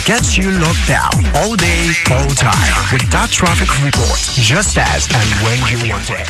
gets you locked down all day, all time with that traffic report, just as and when you want it.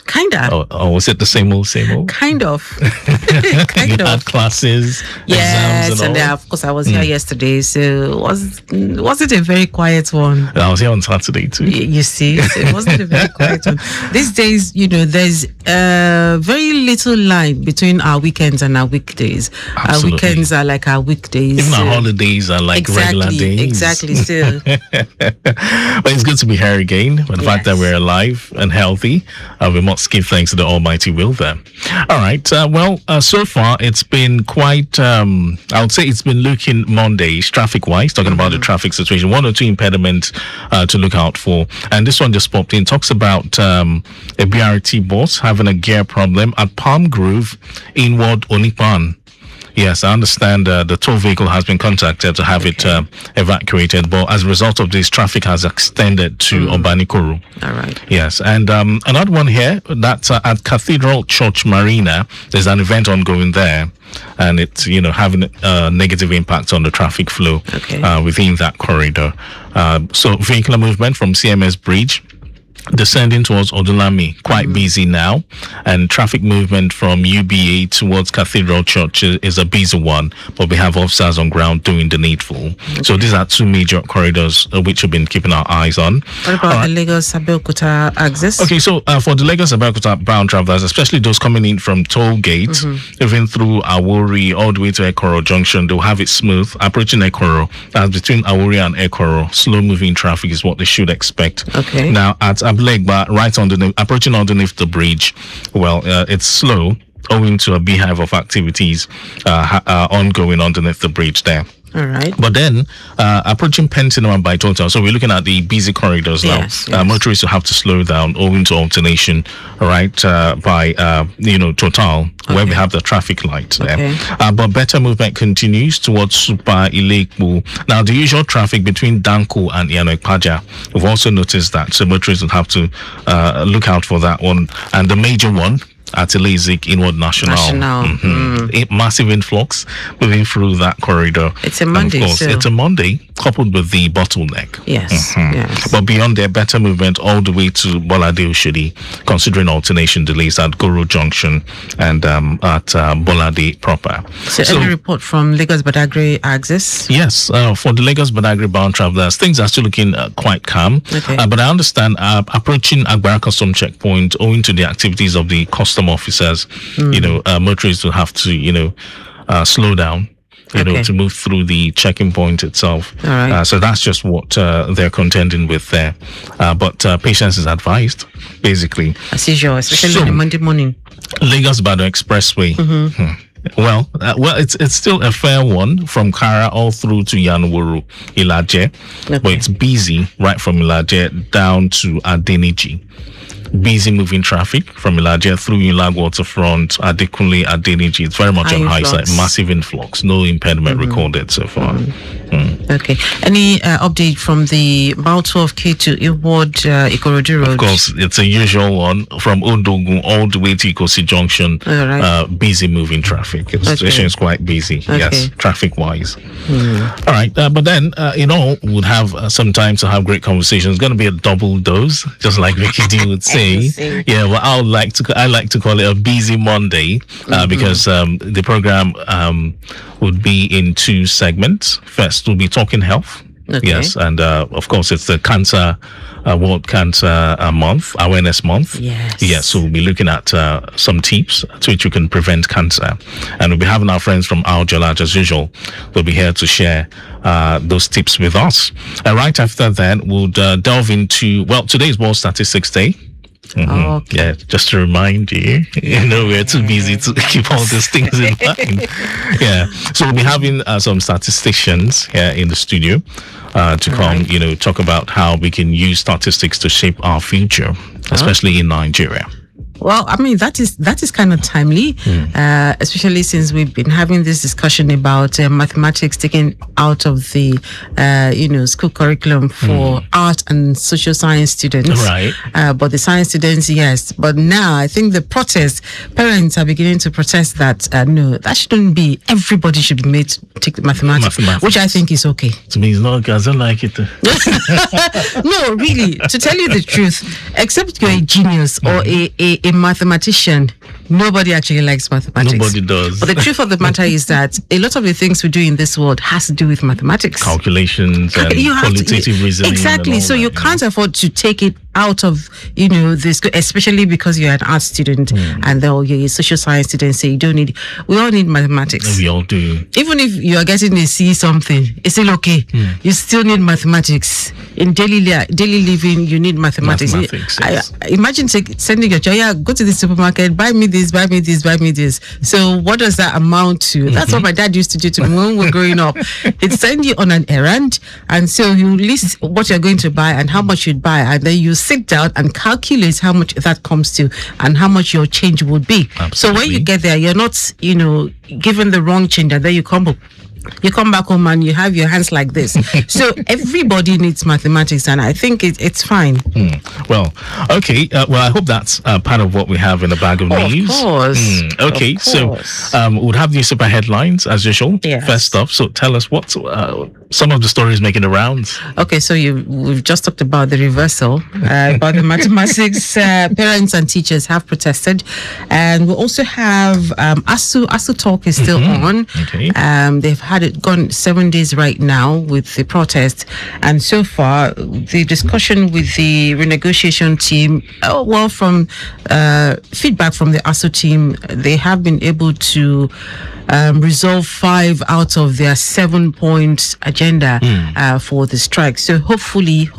Kinda. Oh, was it the same old, same old? Kind of. You had classes, Yes, exams, and and all. of course I was here yesterday, so was it a very quiet one? I was here on Saturday too. You see, so it wasn't a very quiet one. These days, there's very little line between our weekends and our weekdays. Absolutely. Our weekends are like our weekdays. Even our holidays are like regular days. Exactly, still. But it's good to be here again. But the fact that we're alive and healthy, we must give thanks to the Almighty will there. All right. So far it's been quite, I would say it's been looking Mondays, traffic-wise, talking about the traffic situation. One or two impediments to look out for. And this one just popped in. Talks about a BRT bus having a gear problem at Palm Grove, Inward Onipan. Yes, I understand the tow vehicle has been contacted to have it evacuated, but as a result of this, traffic has extended to Obanikoro. All right. Yes, and another one here, that's at Cathedral Church Marina. There's an event ongoing there, and it's, having a negative impact on the traffic flow within that corridor. So vehicular movement from CMS Bridge descending towards Odulami, quite busy now, and traffic movement from UBA towards Cathedral Church is a busy one, but we have officers on ground doing the needful. So these are two major corridors which we've been keeping our eyes on. What about the Lagos-Abeokuta axis? Okay, so for the Lagos-Abeokuta bound travelers, especially those coming in from toll gate, even through Awori all the way to Ekoro Junction, they'll have it smooth. Approaching Ekoro, that's between Awori and Ekoro, slow moving traffic is what they should expect. Okay. Now at Ablegba, right underneath, approaching underneath the bridge, well, it's slow owing to a beehive of activities ongoing underneath the bridge there. All right. But then approaching Pentinoma by Total, so we're looking at the busy corridors now. Yes. Motorists will have to slow down owing to alternation, right, by Total, where we have the traffic light there. Okay. But better movement continues towards Super Ilekbu. Now the usual traffic between Danko and Ianoekpaja, we've also noticed that, so motorists will have to look out for that one. And the major one at Elezik Inward National. A massive influx moving through that corridor. It's a Monday, and of course, so it's a Monday coupled with the bottleneck. Yes, yes. But beyond there, better movement all the way to Bolade Oshodi, considering alternation delays at Goro Junction and at Bolade proper. So any report from Lagos-Badagry axis? Yes, for the Lagos-Badagry bound travelers, things are still looking quite calm. Okay. But I understand approaching Agbara Custom Checkpoint, owing to the activities of the custom officers, motorists will have to, slow down. To move through the checking point itself. All right. So that's just what they're contending with there. But patience is advised, basically. As usual, especially on a Monday morning. Lagos-Badagry Expressway. Well, it's still a fair one from Kara all through to Yanwuru, Ilaje. Okay. But it's busy right from Ilaje down to Adeniji. Busy moving traffic from Ilaje through Ulag Waterfront, Adekunle, Adeniji. It's very much on high side. Massive influx. No impediment recorded so far. Okay. Any update from the Mile 12K to Iward Ikorodu Road? Of course, it's a usual one from Odogun all the way to Ikosi Junction. All right. Busy moving traffic. The situation is quite busy. Okay. Yes, traffic wise. All right. But then, we'll have some time to have great conversations. It's going to be a double dose, just like Vicky D would say. Yeah, well, I like to call it a busy Monday because the program would be in two segments. First, we'll be talking health. Okay. Yes, and of course, it's the cancer World Cancer Month, Awareness Month. Yes. Yes, so we'll be looking at some tips to which you can prevent cancer. And we'll be having our friends from Al Jalaj as usual. They'll be here to share those tips with us. And right after that, we'll delve into, today is World Statistics Day. Okay. Yeah, just to remind you, we're too busy to keep all these things in mind. Yeah, so we'll be having some statisticians here in the studio to come, talk about how we can use statistics to shape our future, especially in Nigeria. Well, I mean, that is kind of timely, especially since we've been having this discussion about mathematics taken out of the, school curriculum for art and social science students. Right. But the science students, yes. But now I think the parents are beginning to protest that, no, that shouldn't be. Everybody should be made to take mathematics, which I think is okay. To me, it's not okay. I don't like it. No, really, to tell you the truth, except you're a genius or a mathematician, nobody actually likes mathematics. Nobody does. But the truth of the matter is that a lot of the things we do in this world has to do with mathematics. Calculations and qualitative reasoning. Exactly. So you can't afford to take it out of, this, especially because you're an art student and then you're a social science student, so you don't need, we all need mathematics. We all do. Even if you are getting a C something, it's still okay. You still need mathematics. In daily living, you need mathematics. Yes. Imagine sending your child, go to the supermarket, buy me this, buy me this, buy me this. So what does that amount to? That's what my dad used to do to me when we were growing up. He'd send you on an errand, and so you list what you're going to buy and how much you'd buy, and then you sit down and calculate how much that comes to and how much your change would be. Absolutely. So when you get there, you're not, given the wrong change, and then you come up You come back home and you have your hands like this. So everybody needs mathematics, and I think it's fine. Well, okay. Well, I hope that's part of what we have in the bag of news. Of course. Okay, Of so course. we'll have the super headlines as usual. Yes. First off, so tell us what some of the stories making the rounds. Okay, so we've just talked about the reversal, about the mathematics. Parents and teachers have protested, and we also have ASU Talk is still on. Okay. They've had it gone 7 days right now with the protest, and so far the discussion with the renegotiation team. From feedback from the ASU team, they have been able to resolve 5 out of their 7-point agenda for the strike. So hopefully,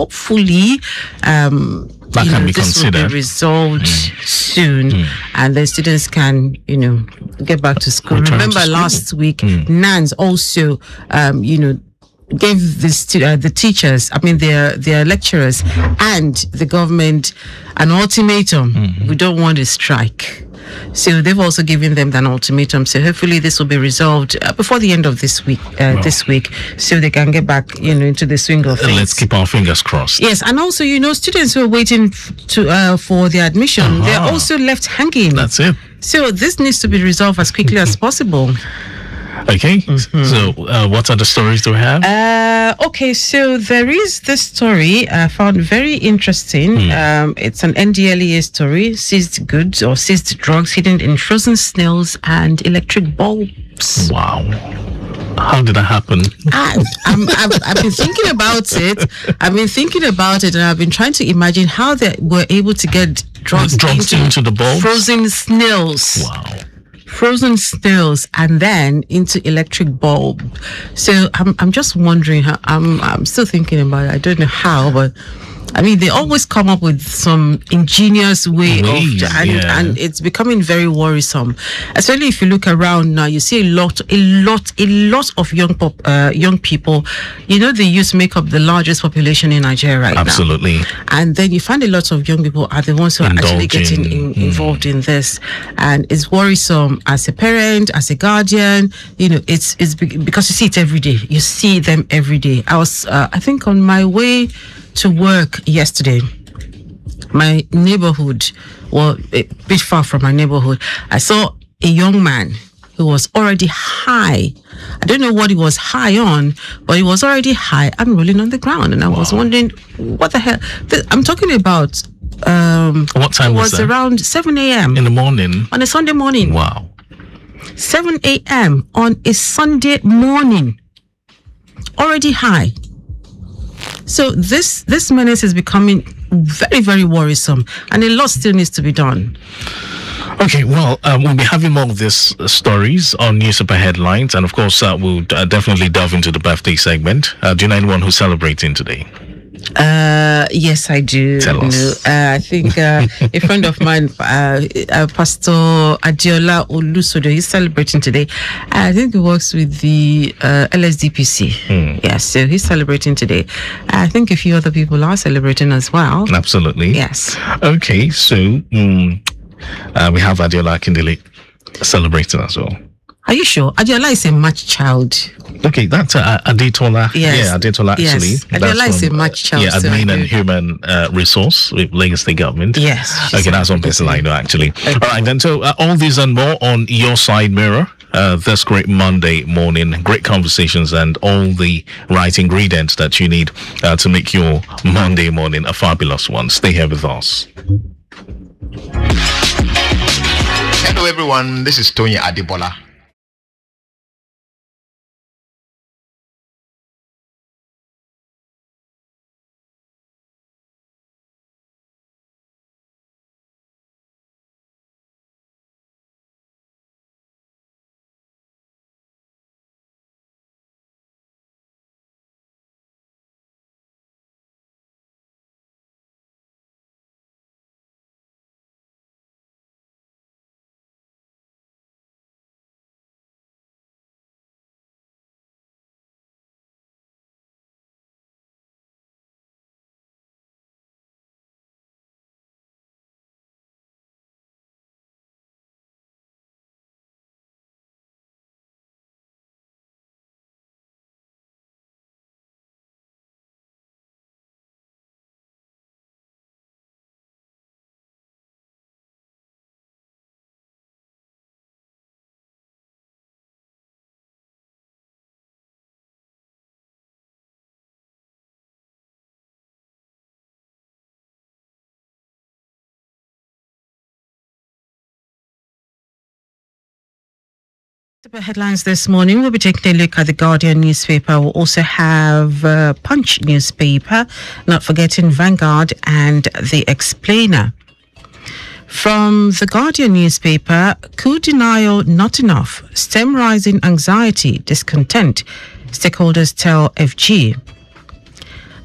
That can be this will considered. be resolved soon, and the students can, get back to school. Return to Remember school. last week, NANS also, gave the teachers, their lecturers and the government an ultimatum. We don't want a strike. So they've also given them an ultimatum. So hopefully this will be resolved before the end of this week. So they can get back, into the swing of things. Let's keep our fingers crossed. Yes, and also, students who are waiting for their admission, they're also left hanging. That's it. So this needs to be resolved as quickly as possible. Okay. So what other stories do we have? Okay, so there is this story I found very interesting. It's an NDLEA story: seized goods or seized drugs hidden in frozen snails and electric bulbs. Wow. How did that happen? I've been thinking about it. And I've been trying to imagine how they were able to get drugs into the bulbs? frozen snails. Wow. Frozen snails and then into electric bulb. So I'm just wondering how. I'm still thinking about it. I don't know how, but they always come up with some ingenious way and it's becoming very worrisome. Especially if you look around now, you see a lot of young people. The youth make up the largest population in Nigeria right now. Absolutely. And then you find a lot of young people are the ones who are actually getting involved in this, and it's worrisome as a parent, as a guardian. It's because you see it every day. You see them every day. I was, I think, on my way to work yesterday. My neighborhood, a bit far from my neighborhood, I saw a young man who was already high. I don't know what he was high on, but he was already high and rolling on the ground. And I was wondering, what the hell? I'm talking about. What time was that? It was around 7 a.m. In the morning. On a Sunday morning. Wow. 7 a.m. on a Sunday morning. Already high. So this menace is becoming very, very worrisome, and a lot still needs to be done. Okay, well, we'll be having more of these stories on New Super Headlines, and of course, we'll definitely delve into the birthday segment. Do you know anyone who's celebrating today? Yes, I do. Tell us. I think a friend of mine, Pastor Adiola Olusodo, he's celebrating today. I think he works with the LSDPC. Yes, so he's celebrating today. I think a few other people are celebrating as well. Absolutely. Yes. Okay, so we have Adiola Akindele celebrating as well. Are you sure? Adiola is a match child. Okay, that's Adetola. Yes. Yeah, Adetola actually. Yes. Adiola is a match child. Yeah, so admin and human resource with Lagos State Government. Yes. Okay, that's one person I know actually. Okay. All right, then. So all these and more on Your Side Mirror. This great Monday morning, great conversations and all the right ingredients that you need to make your Monday morning a fabulous one. Stay here with us. Hello everyone, this is Tony Adibola. The headlines this morning, we'll be taking a look at the Guardian newspaper. We'll also have Punch newspaper, not forgetting Vanguard and The Explainer. From the Guardian newspaper, coup denial not enough, stem rising anxiety, discontent, stakeholders tell FG.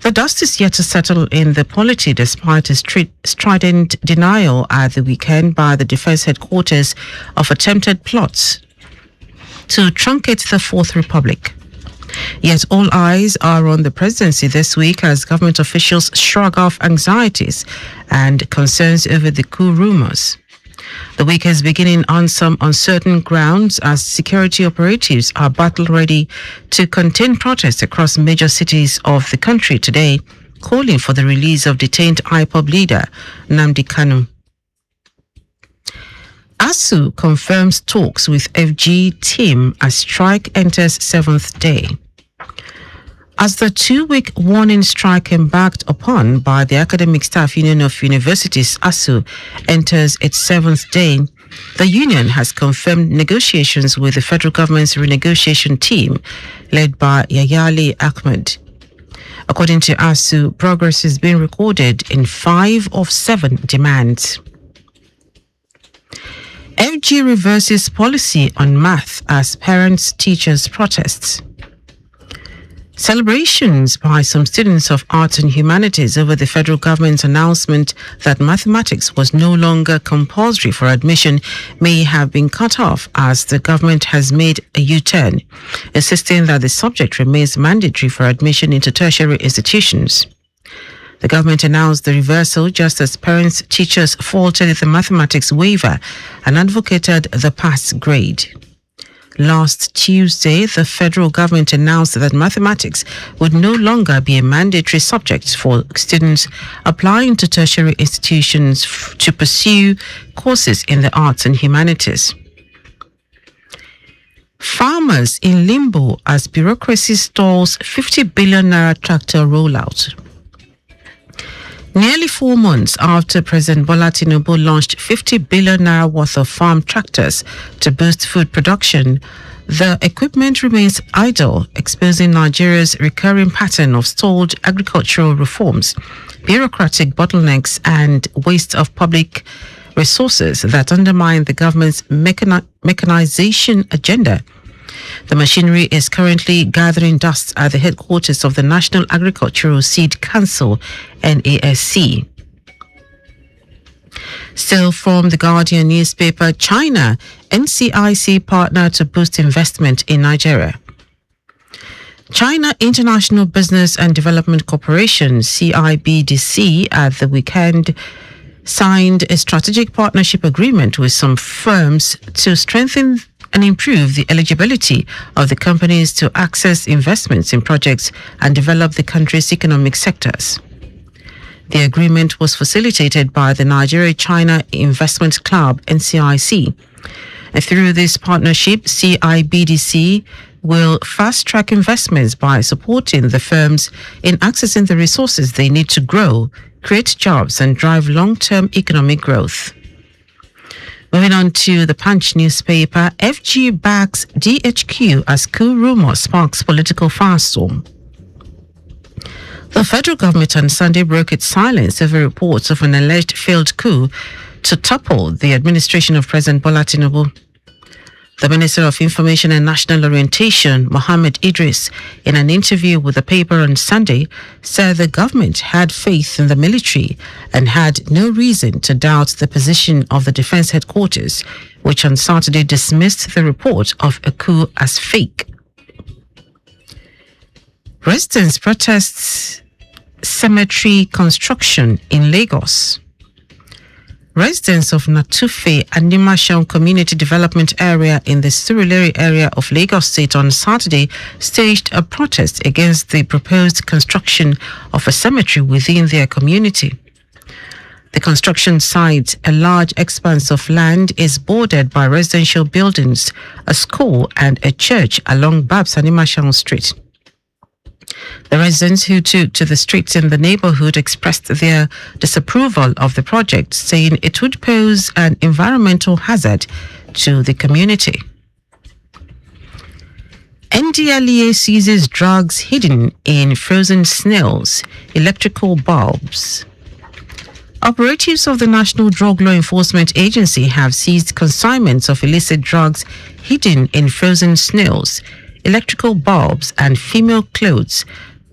The dust is yet to settle in the polity despite a strident denial at the weekend by the Defence Headquarters of attempted plots to truncate the Fourth Republic. Yet all eyes are on the presidency this week as government officials shrug off anxieties and concerns over the coup rumours. The week is beginning on some uncertain grounds as security operatives are battle ready to contain protests across major cities of the country today, calling for the release of detained IPOB leader Nnamdi Kanu. ASU confirms talks with FG team as strike enters 7th day. As the 2-week warning strike embarked upon by the Academic Staff Union of Universities, ASU, enters its 7th day, the union has confirmed negotiations with the federal government's renegotiation team led by Yayali Ahmed. According to ASU, progress has been recorded in 5 of 7 demands. FG reverses policy on math as parents-teachers protests. Celebrations by some students of arts and humanities over the federal government's announcement that mathematics was no longer compulsory for admission may have been cut off as the government has made a U-turn, insisting that the subject remains mandatory for admission into tertiary institutions. The government announced the reversal just as parents-teachers faltered the mathematics waiver and advocated the pass grade. Last Tuesday, the federal government announced that mathematics would no longer be a mandatory subject for students applying to tertiary institutions to pursue courses in the arts and humanities. Farmers in limbo as bureaucracy stalls 50 billion naira tractor rollout. Nearly 4 months after President Bola Tinubu launched 50 billion naira worth of farm tractors to boost food production, the equipment remains idle, exposing Nigeria's recurring pattern of stalled agricultural reforms, bureaucratic bottlenecks, and waste of public resources that undermine the government's mechanization agenda. The machinery is currently gathering dust at the headquarters of the National Agricultural Seed Council, NASC. Still from the Guardian newspaper, China, NCIC partner to boost investment in Nigeria. China International Business and Development Corporation, CIBDC, at the weekend signed a strategic partnership agreement with some firms to strengthen and improve the eligibility of the companies to access investments in projects and develop the country's economic sectors. The agreement was facilitated by the Nigeria-China Investment Club, NCIC. Through this partnership, CIBDC will fast-track investments by supporting the firms in accessing the resources they need to grow, create jobs, and drive long-term economic growth. Moving on to the Punch newspaper, FG backs DHQ as coup rumor sparks political firestorm. The federal government on Sunday broke its silence over reports of an alleged failed coup to topple the administration of President Bola Tinubu. The Minister of Information and National Orientation, Mohammed Idris, in an interview with the paper on Sunday, said the government had faith in the military and had no reason to doubt the position of the Defence Headquarters, which on Saturday dismissed the report of a coup as fake. Residents protests cemetery construction in Lagos. Residents of Natufe and Nimashon Community Development Area in the Surulere area of Lagos State on Saturday staged a protest against the proposed construction of a cemetery within their community. The construction site, a large expanse of land, is bordered by residential buildings, a school and a church along Babs and Nimashon Street. The residents who took to the streets in the neighborhood expressed their disapproval of the project, saying it would pose an environmental hazard to the community. NDLEA seizes drugs hidden in frozen snails, electrical bulbs. Operatives of the National Drug Law Enforcement Agency have seized consignments of illicit drugs hidden in frozen snails, electrical bulbs, and female clothes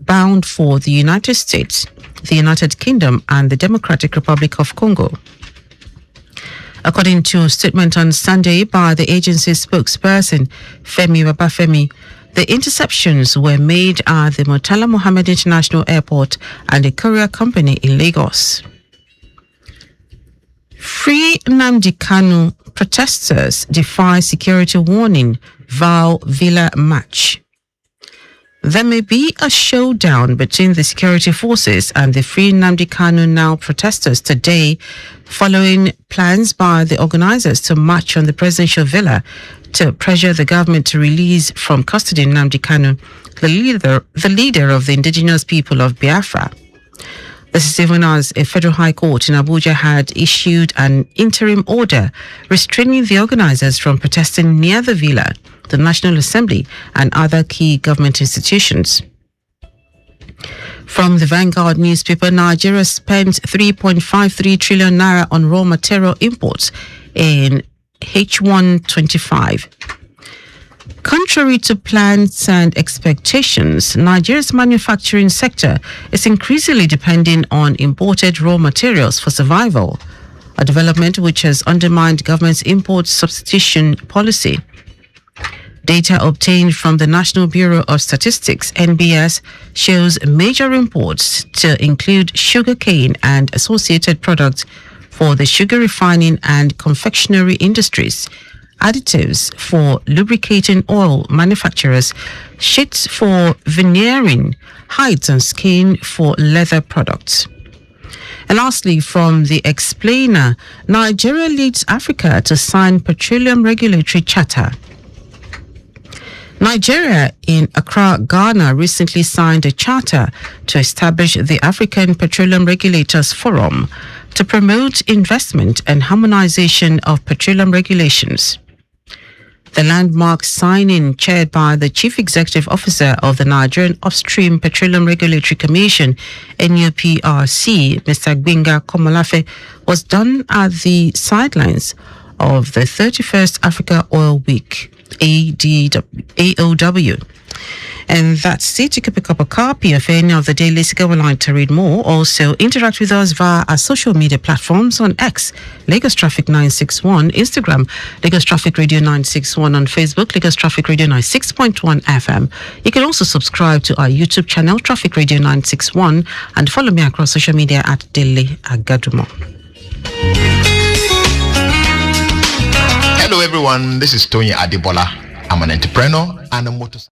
bound for the United States, the United Kingdom, and the Democratic Republic of Congo. According to a statement on Sunday by the agency's spokesperson, Femi Babafemi, the interceptions were made at the Murtala Mohammed International Airport and a courier company in Lagos. Free Nnamdi Kanu protesters defy security warning, vow villa match. There may be a showdown between the security forces and the Free Nnamdi Kanu Now protesters today, following plans by the organizers to march on the presidential villa to pressure the government to release from custody Nnamdi Kanu, the leader of the indigenous people of Biafra. This is even as a federal high court in Abuja had issued an interim order restraining the organizers from protesting near the villa, the National Assembly, and other key government institutions. From the Vanguard newspaper, Nigeria spent 3.53 trillion naira on raw material imports in H125. Contrary to plans and expectations, Nigeria's manufacturing sector is increasingly depending on imported raw materials for survival, a development which has undermined government's import substitution policy. Data obtained from the National Bureau of Statistics, NBS, shows major imports to include sugarcane and associated products for the sugar refining and confectionery industries, additives for lubricating oil manufacturers, sheets for veneering, hides and skin for leather products. And lastly, from the Explainer, Nigeria leads Africa to sign Petroleum Regulatory Charter. Nigeria in Accra, Ghana recently signed a charter to establish the African Petroleum Regulators Forum to promote investment and harmonization of petroleum regulations. The landmark signing, chaired by the Chief Executive Officer of the Nigerian Upstream Petroleum Regulatory Commission, NUPRC, Mr. Gbenga Komolafe, was done at the sidelines of the 31st Africa Oil Week, AOW. And that's it. You can pick up a copy of any of the dailies if you would like to read more. Also, interact with us via our social media platforms on X, Lagos Traffic 961, Instagram, Lagos Traffic Radio 961, on Facebook, Lagos Traffic Radio 96.1 FM. You can also subscribe to our YouTube channel, Traffic Radio 961, and follow me across social media at Dele Agadumo. Hello everyone, this is Tony Adibola. I'm an entrepreneur and a motorcycle.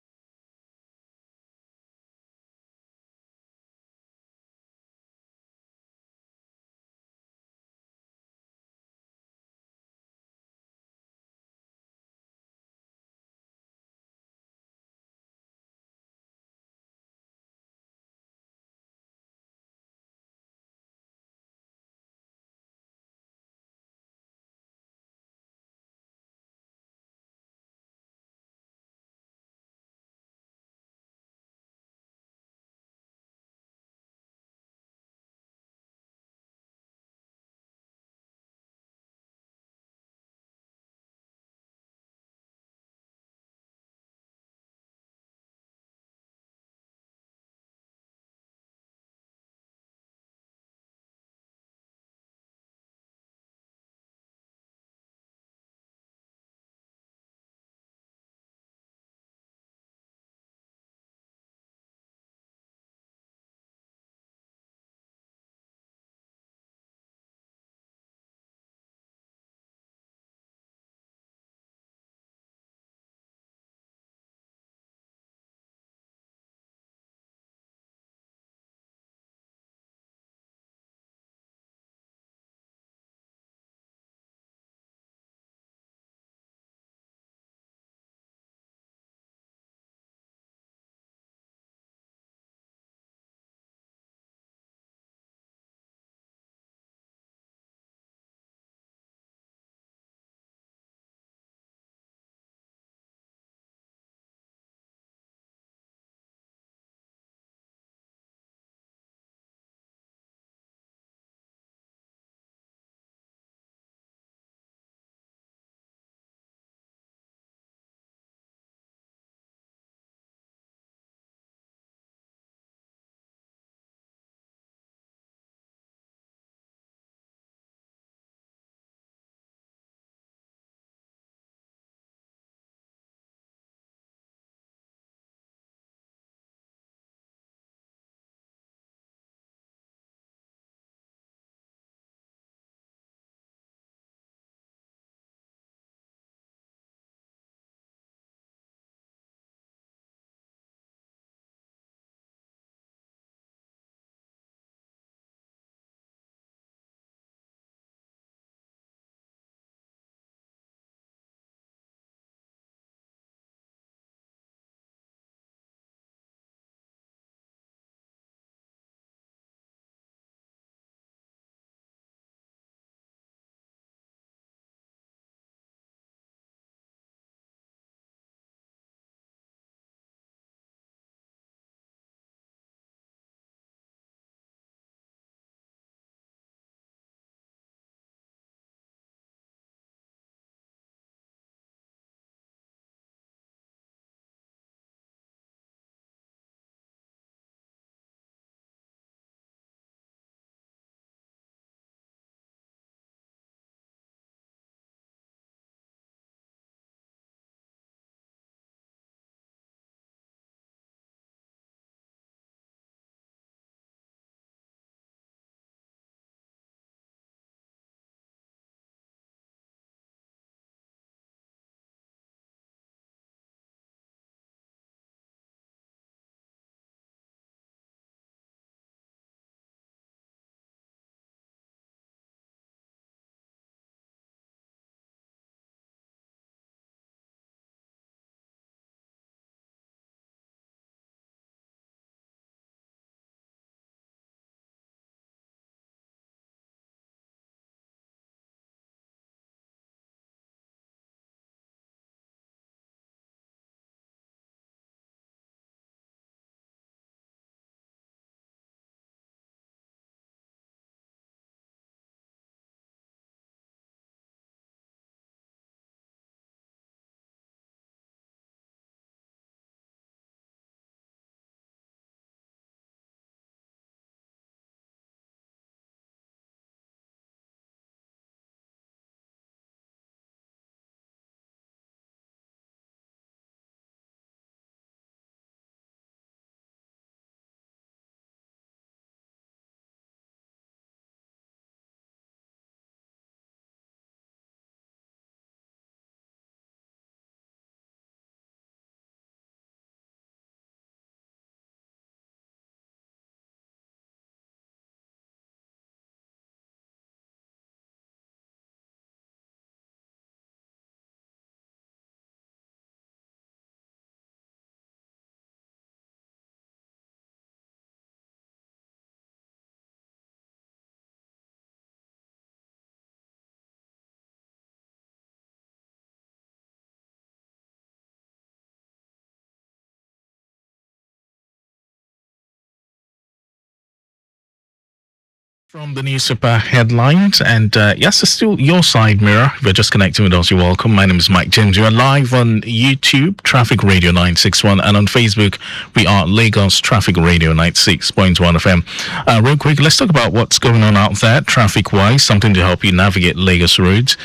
From the newspaper headlines, and yes, it's still your side mirror. If you're just connecting with us, you're welcome. My name is Mike James. We are live on YouTube, Traffic Radio 961, and on Facebook, we are Lagos Traffic Radio 96.1 FM. Real quick, let's talk about what's going on out there, traffic-wise, something to help you navigate Lagos roads.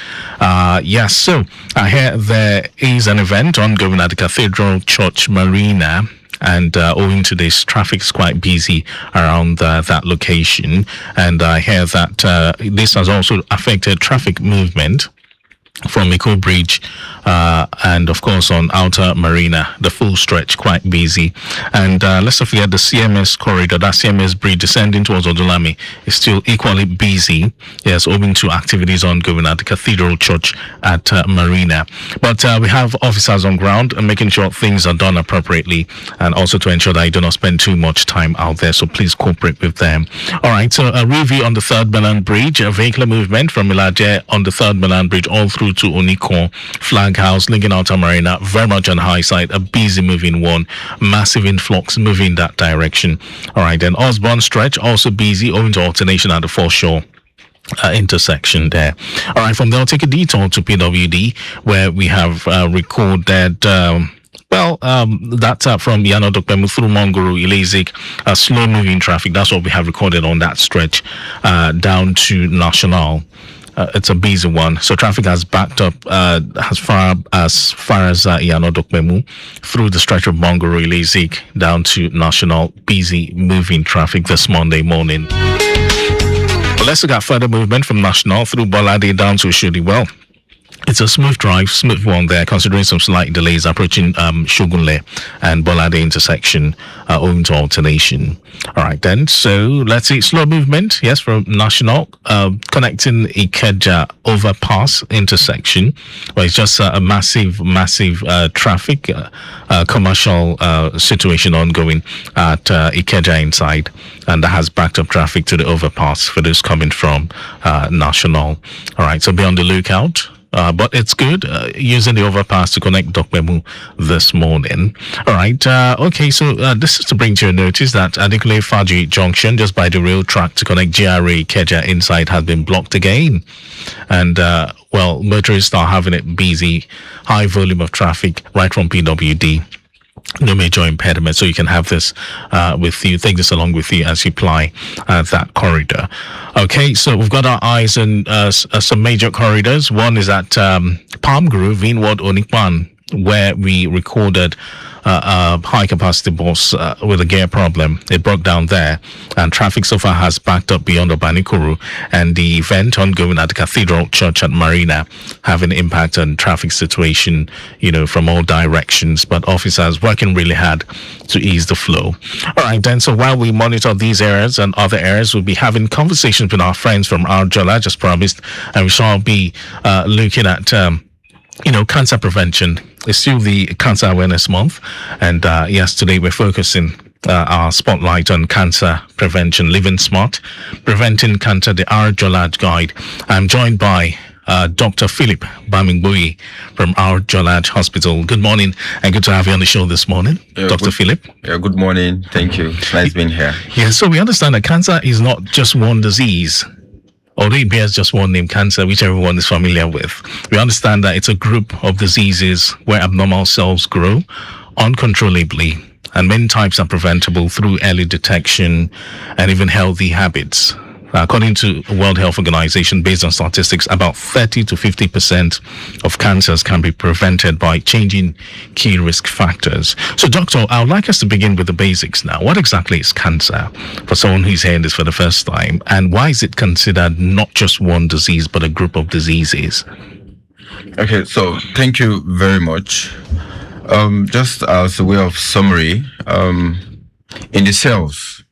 Yes, so I hear there is an event ongoing at the Cathedral Church Marina. And owing to this, traffic is quite busy around that location. And I hear that this has also affected traffic movement from Eco Bridge and of course on Outer Marina, the full stretch quite busy. And let's not forget the CMS corridor, that CMS bridge descending towards Odolami is still equally busy. Yes, owing to activities ongoing at the Cathedral Church at Marina. But we have officers on ground and making sure things are done appropriately, and also to ensure that you do not spend too much time out there. So please cooperate with them. All right, so a review on the Third Mainland Bridge, a vehicular movement from Ilaje on the Third Mainland Bridge all through to Oniko Flag House, linking Outer Marina, very much on high side, a busy moving one, massive influx moving that direction. All right, then Osborne Stretch also busy owing to alternation at the foreshore intersection there. All right, from there I'll take a detour to PWD, where we have recorded that's from Yano Dokpemu through Mongoro, Ilezik, slow moving traffic. That's what we have recorded on that stretch down to National. It's a busy one, so traffic has backed up as far as Yano Dokpemu through the stretch of Mongoro, Ilezik down to National. Busy moving traffic this Monday morning. Let's look at further movement from National through Bolade down to Oshodi. Well, it's a smooth drive, smooth one there, considering some slight delays approaching Shogunle and Bolade intersection owing to alternation. All right, then. So let's see, slow movement, yes, from National connecting Ikeja overpass intersection, where it's just a massive traffic commercial situation ongoing at Ikeja inside, and that has backed up traffic to the overpass for those coming from National. All right, so be on the lookout. But it's good using the overpass to connect Dokpemu this morning. All right. Okay. So this is to bring to your notice that Adekunle Faji Junction, just by the rail track to connect GRA Ikeja inside, has been blocked again. And motorists are having it busy, high volume of traffic right from PWD. No major impediment, so you can have this with you, take this along with you as you ply that corridor. Okay, so we've got our eyes on some major corridors. One is at Palm Grove, inward Onikpan, where we recorded a high capacity bus with a gear problem. It broke down there, and traffic so far has backed up beyond Obanikuru, and the event ongoing at the Cathedral Church at Marina having impact on traffic situation, from all directions, but officers working really hard to ease the flow. All right, then, so while we monitor these areas and other areas, we'll be having conversations with our friends from Arjola, just promised, and we shall be looking at cancer prevention. It's still the Cancer Awareness Month, and today we're focusing our spotlight on cancer prevention, living smart, preventing cancer, the Arjolad Guide. I'm joined by Dr. Philip Bamingboyi from Arjolad Hospital. Good morning, and good to have you on the show this morning, Dr. Philip. Yeah, good morning. Thank you. Nice being here. Yeah, so we understand that cancer is not just one disease, although it bears just one name, cancer, which everyone is familiar with. We understand that it's a group of diseases where abnormal cells grow uncontrollably, and many types are preventable through early detection and even healthy habits. According to the World Health Organization, based on statistics, about 30 to 50% of cancers can be prevented by changing key risk factors. So, Doctor, I would like us to begin with the basics now. What exactly is cancer for someone who's hearing this for the first time? And why is it considered not just one disease, but a group of diseases? Okay, so thank you very much. Just as a way of summary, in the cells,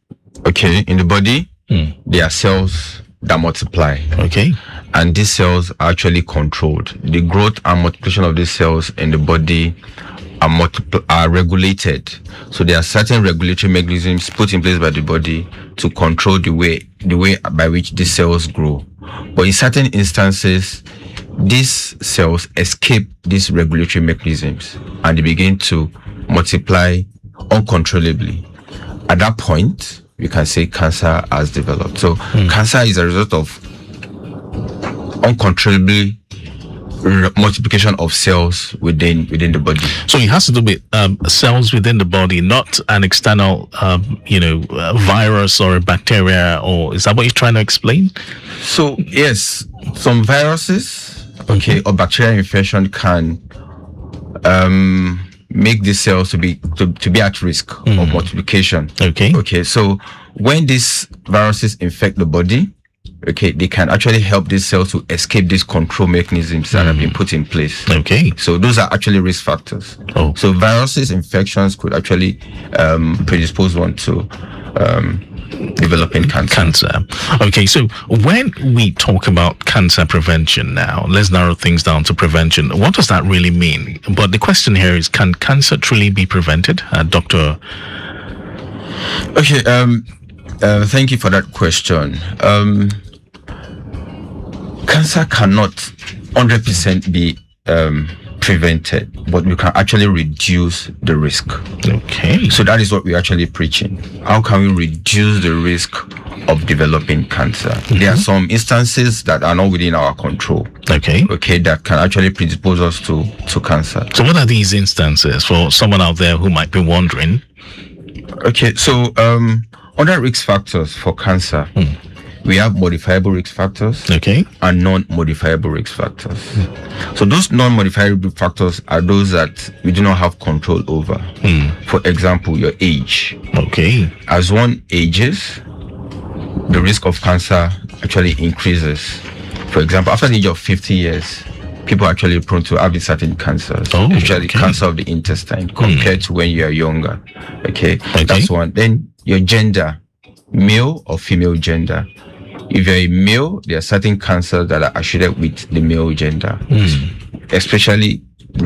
in the body, there are cells that multiply. Okay. And these cells are actually controlled. The growth and multiplication of these cells in the body are regulated. So there are certain regulatory mechanisms put in place by the body to control the way by which these cells grow. But in certain instances, these cells escape these regulatory mechanisms and they begin to multiply uncontrollably. At that point, we can say cancer has developed. So cancer is a result of uncontrollably multiplication of cells within the body. So it has to do with cells within the body, not an external, virus or a bacteria, or is that what you're trying to explain? So yes, some viruses, or bacterial infection can make these cells to be at risk of multiplication. Okay. So when these viruses infect the body, they can actually help these cells to escape these control mechanisms that have been put in place. So those are actually risk factors. So viruses, infections could actually predispose one to developing cancer. Okay, so when we talk about cancer prevention now, let's narrow things down to prevention. What does that really mean? But the question here is, can cancer truly be prevented, Doctor? Okay, thank you for that question. Cancer cannot 100% be prevented, but we can actually reduce the risk. Okay. So that is what we're actually preaching. How can we reduce the risk of developing cancer? There are some instances that are not within our control. Okay, that can actually predispose us to cancer. So what are these instances for someone out there who might be wondering? Okay, so other risk factors for cancer. We have modifiable risk factors and non-modifiable risk factors. So those non-modifiable factors are those that we do not have control over. For example, your age. As one ages, the risk of cancer actually increases. For example, after the age of 50 years, people are actually prone to having certain cancers, usually cancer of the intestine, compared to when you are younger. That's one. Then your gender, male or female gender. If you're a male, there are certain cancers that are associated with the male gender, especially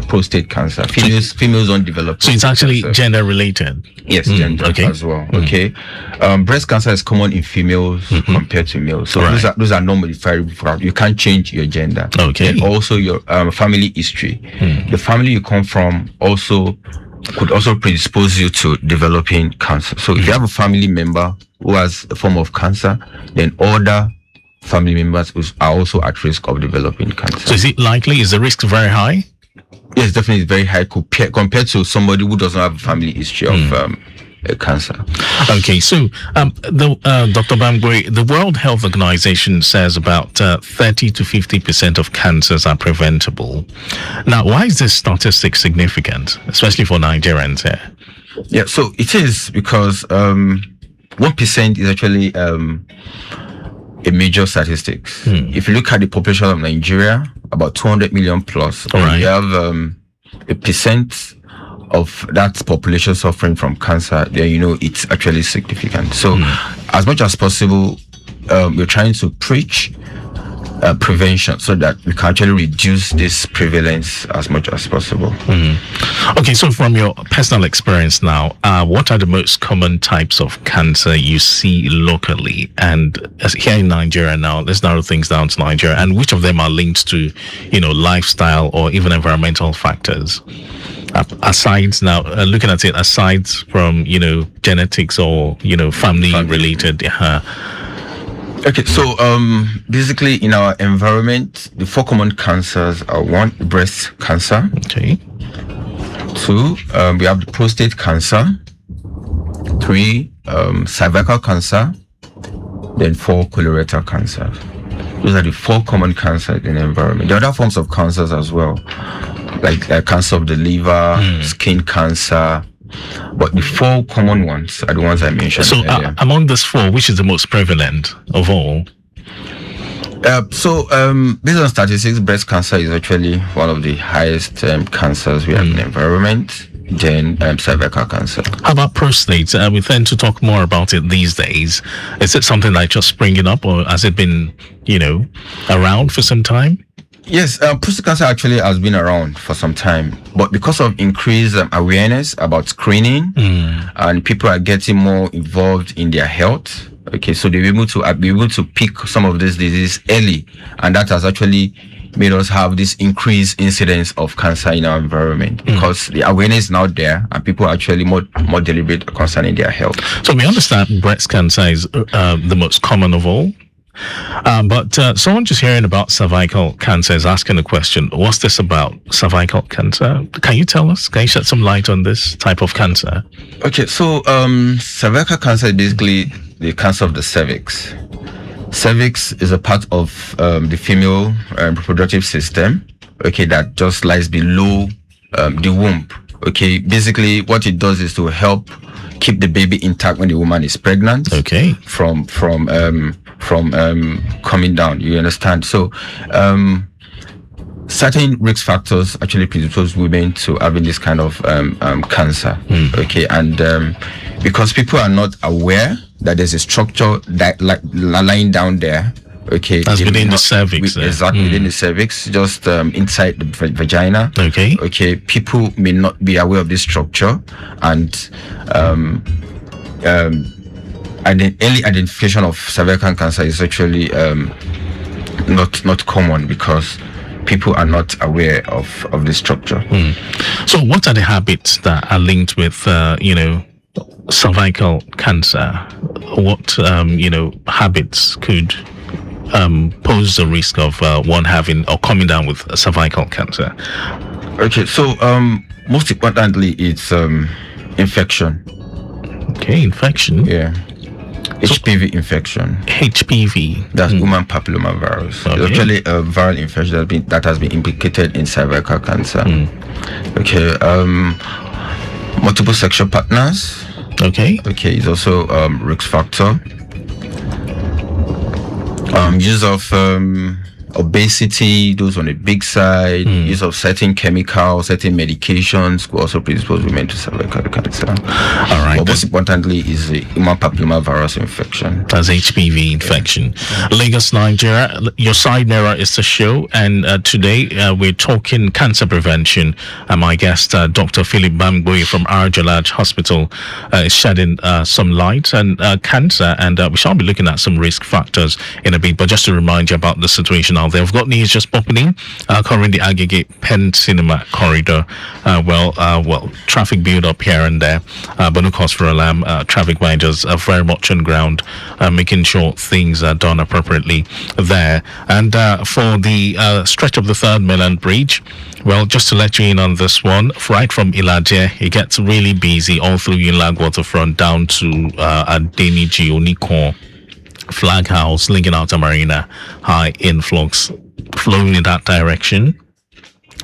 prostate cancer. Females don't develop. So it's actually gender related. Yes, gender as well. Breast cancer is common in females compared to males. So those are non-modifiable factors. You can't change your gender. And also your family history. The family you come from could also predispose you to developing cancer. So if you have a family member who has a form of cancer, then other family members are also at risk of developing cancer. So is it likely? Is the risk very high? Yes, definitely it's very high compared to somebody who doesn't have a family history of cancer. Okay, so Dr. Bamgwe, the World Health Organization says about 30 to 50% of cancers are preventable. Now, why is this statistic significant, especially for Nigerians here? Yeah, so it is because 1% is actually a major statistics. If you look at the population of Nigeria, about 200 million plus, and you have a percent of that population suffering from cancer, then it's actually significant. So as much as possible, we're trying to preach prevention so that we can actually reduce this prevalence as much as possible. Okay, so from your personal experience now, what are the most common types of cancer you see locally? And here in Nigeria now, let's narrow things down to Nigeria, and which of them are linked to, lifestyle or even environmental factors? Aside now, looking at it, aside from, genetics or, family related. Okay, so basically in our environment, the 4 common cancers are 1, breast cancer. 2, we have the prostate cancer. 3, cervical cancer. Then 4, colorectal cancer. Those are the 4 common cancers in the environment. There are other forms of cancers as well, like cancer of the liver, skin cancer. But the 4 common ones are the ones I mentioned earlier. Among those 4, which is the most prevalent of all? Based on statistics, breast cancer is actually one of the highest cancers we have in the environment. Then cervical cancer. How about prostate? We tend to talk more about it these days. Is it something like just springing up, or has it been, around for some time? Yes, prostate cancer actually has been around for some time, but because of increased awareness about screening, and people are getting more involved in their health, so they're able to pick some of these diseases early, and that has actually made us have this increased incidence of cancer in our environment, because the awareness is now there and people are actually more deliberate concerning their health. So we understand breast cancer is the most common of all. But someone just hearing about cervical cancer is asking a question. What's this about, cervical cancer? Can you tell us? Can you shed some light on this type of cancer? Okay, so cervical cancer is basically the cancer of the cervix. Cervix is a part of the female reproductive system, okay, that just lies below the womb. Okay, basically what it does is to help keep the baby intact when the woman is pregnant. Okay. From coming down, you understand? So certain risk factors actually predispose women to having this kind of cancer. Okay, and because people are not aware that there's a structure that lying down there, okay, that's within the cervix. Exactly, within the cervix, just inside the vagina. Okay. Okay, people may not be aware of this structure, and the early identification of cervical cancer is actually not common because people are not aware of this structure. So what are the habits that are linked with cervical cancer? What habits could pose the risk of one having or coming down with cervical cancer? Okay, so most importantly, it's infection. Okay, infection. Yeah. HPV infection. HPV. That's human papillomavirus. Okay. It's actually a viral infection that has been implicated in cervical cancer. Okay. Multiple sexual partners. Okay. Okay, it's also risk factor. Use of obesity, those on the big side, use of certain chemicals, certain medications could also predispose women to cervical cancer. All right. But most importantly is the human papillomavirus infection. That's HPV infection. Lagos, Nigeria. Your side mirror is the show, and today we're talking cancer prevention. And my guest, Dr. Philip Bamgboye from Arjalaj Hospital, is shedding some light on cancer, and we shall be looking at some risk factors in a bit. But just to remind you about the situation out there, we've got news just popping in covering the Agege Penn Cinema corridor. Traffic build up here and there, but no cause for alarm. Traffic managers are very much on ground, making sure things are done appropriately there. And for the stretch of the Third Mainland Bridge, well, just to let you in on this one, right from Ilaje, it gets really busy all through Yinlag Waterfront down to Adeniji Onikon Flag House, linking out to Marina. High influx flowing in that direction.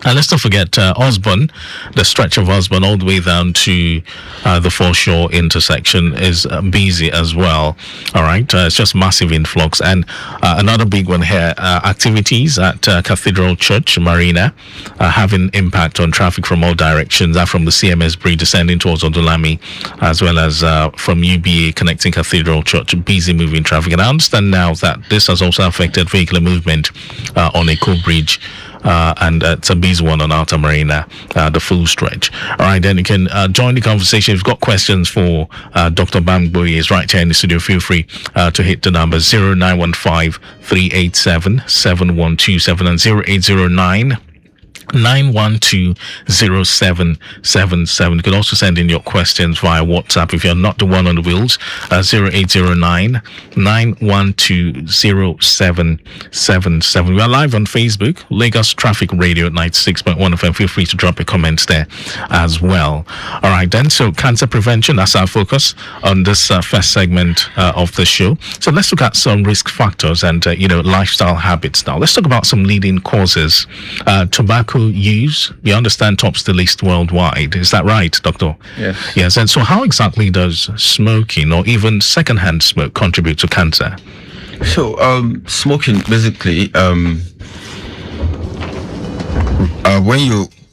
And let's not forget Osborne, the stretch of Osborne all the way down to the Foreshore intersection is busy as well. All right, it's just massive influx. And another big one here, activities at Cathedral Church, Marina, having impact on traffic from all directions, from the CMS Bridge descending towards Odolami, as well as from UBA connecting Cathedral Church, busy moving traffic. And I understand now that this has also affected vehicular movement on Eko Bridge. And it's a busy one on Outer Marina, the full stretch. All right, then you can join the conversation. If you've got questions for Dr. Bamgboye, is right here in the studio. Feel free to hit the number 0915 387 7127 and 0809 9120777. You can also send in your questions via WhatsApp if you're not the one on the wheels. 0809 9120777. We are live on Facebook, Lagos Traffic Radio at 96.1 FM. Feel free to drop your comments there as well. All right, then. So cancer prevention, that's our focus on this first segment of the show. So let's look at some risk factors and lifestyle habits now. Let's talk about some leading causes. Tobacco use, we understand, tops the list worldwide. Is that right, Doctor? Yes. And so how exactly does smoking or even secondhand smoke contribute to cancer? So smoking, basically,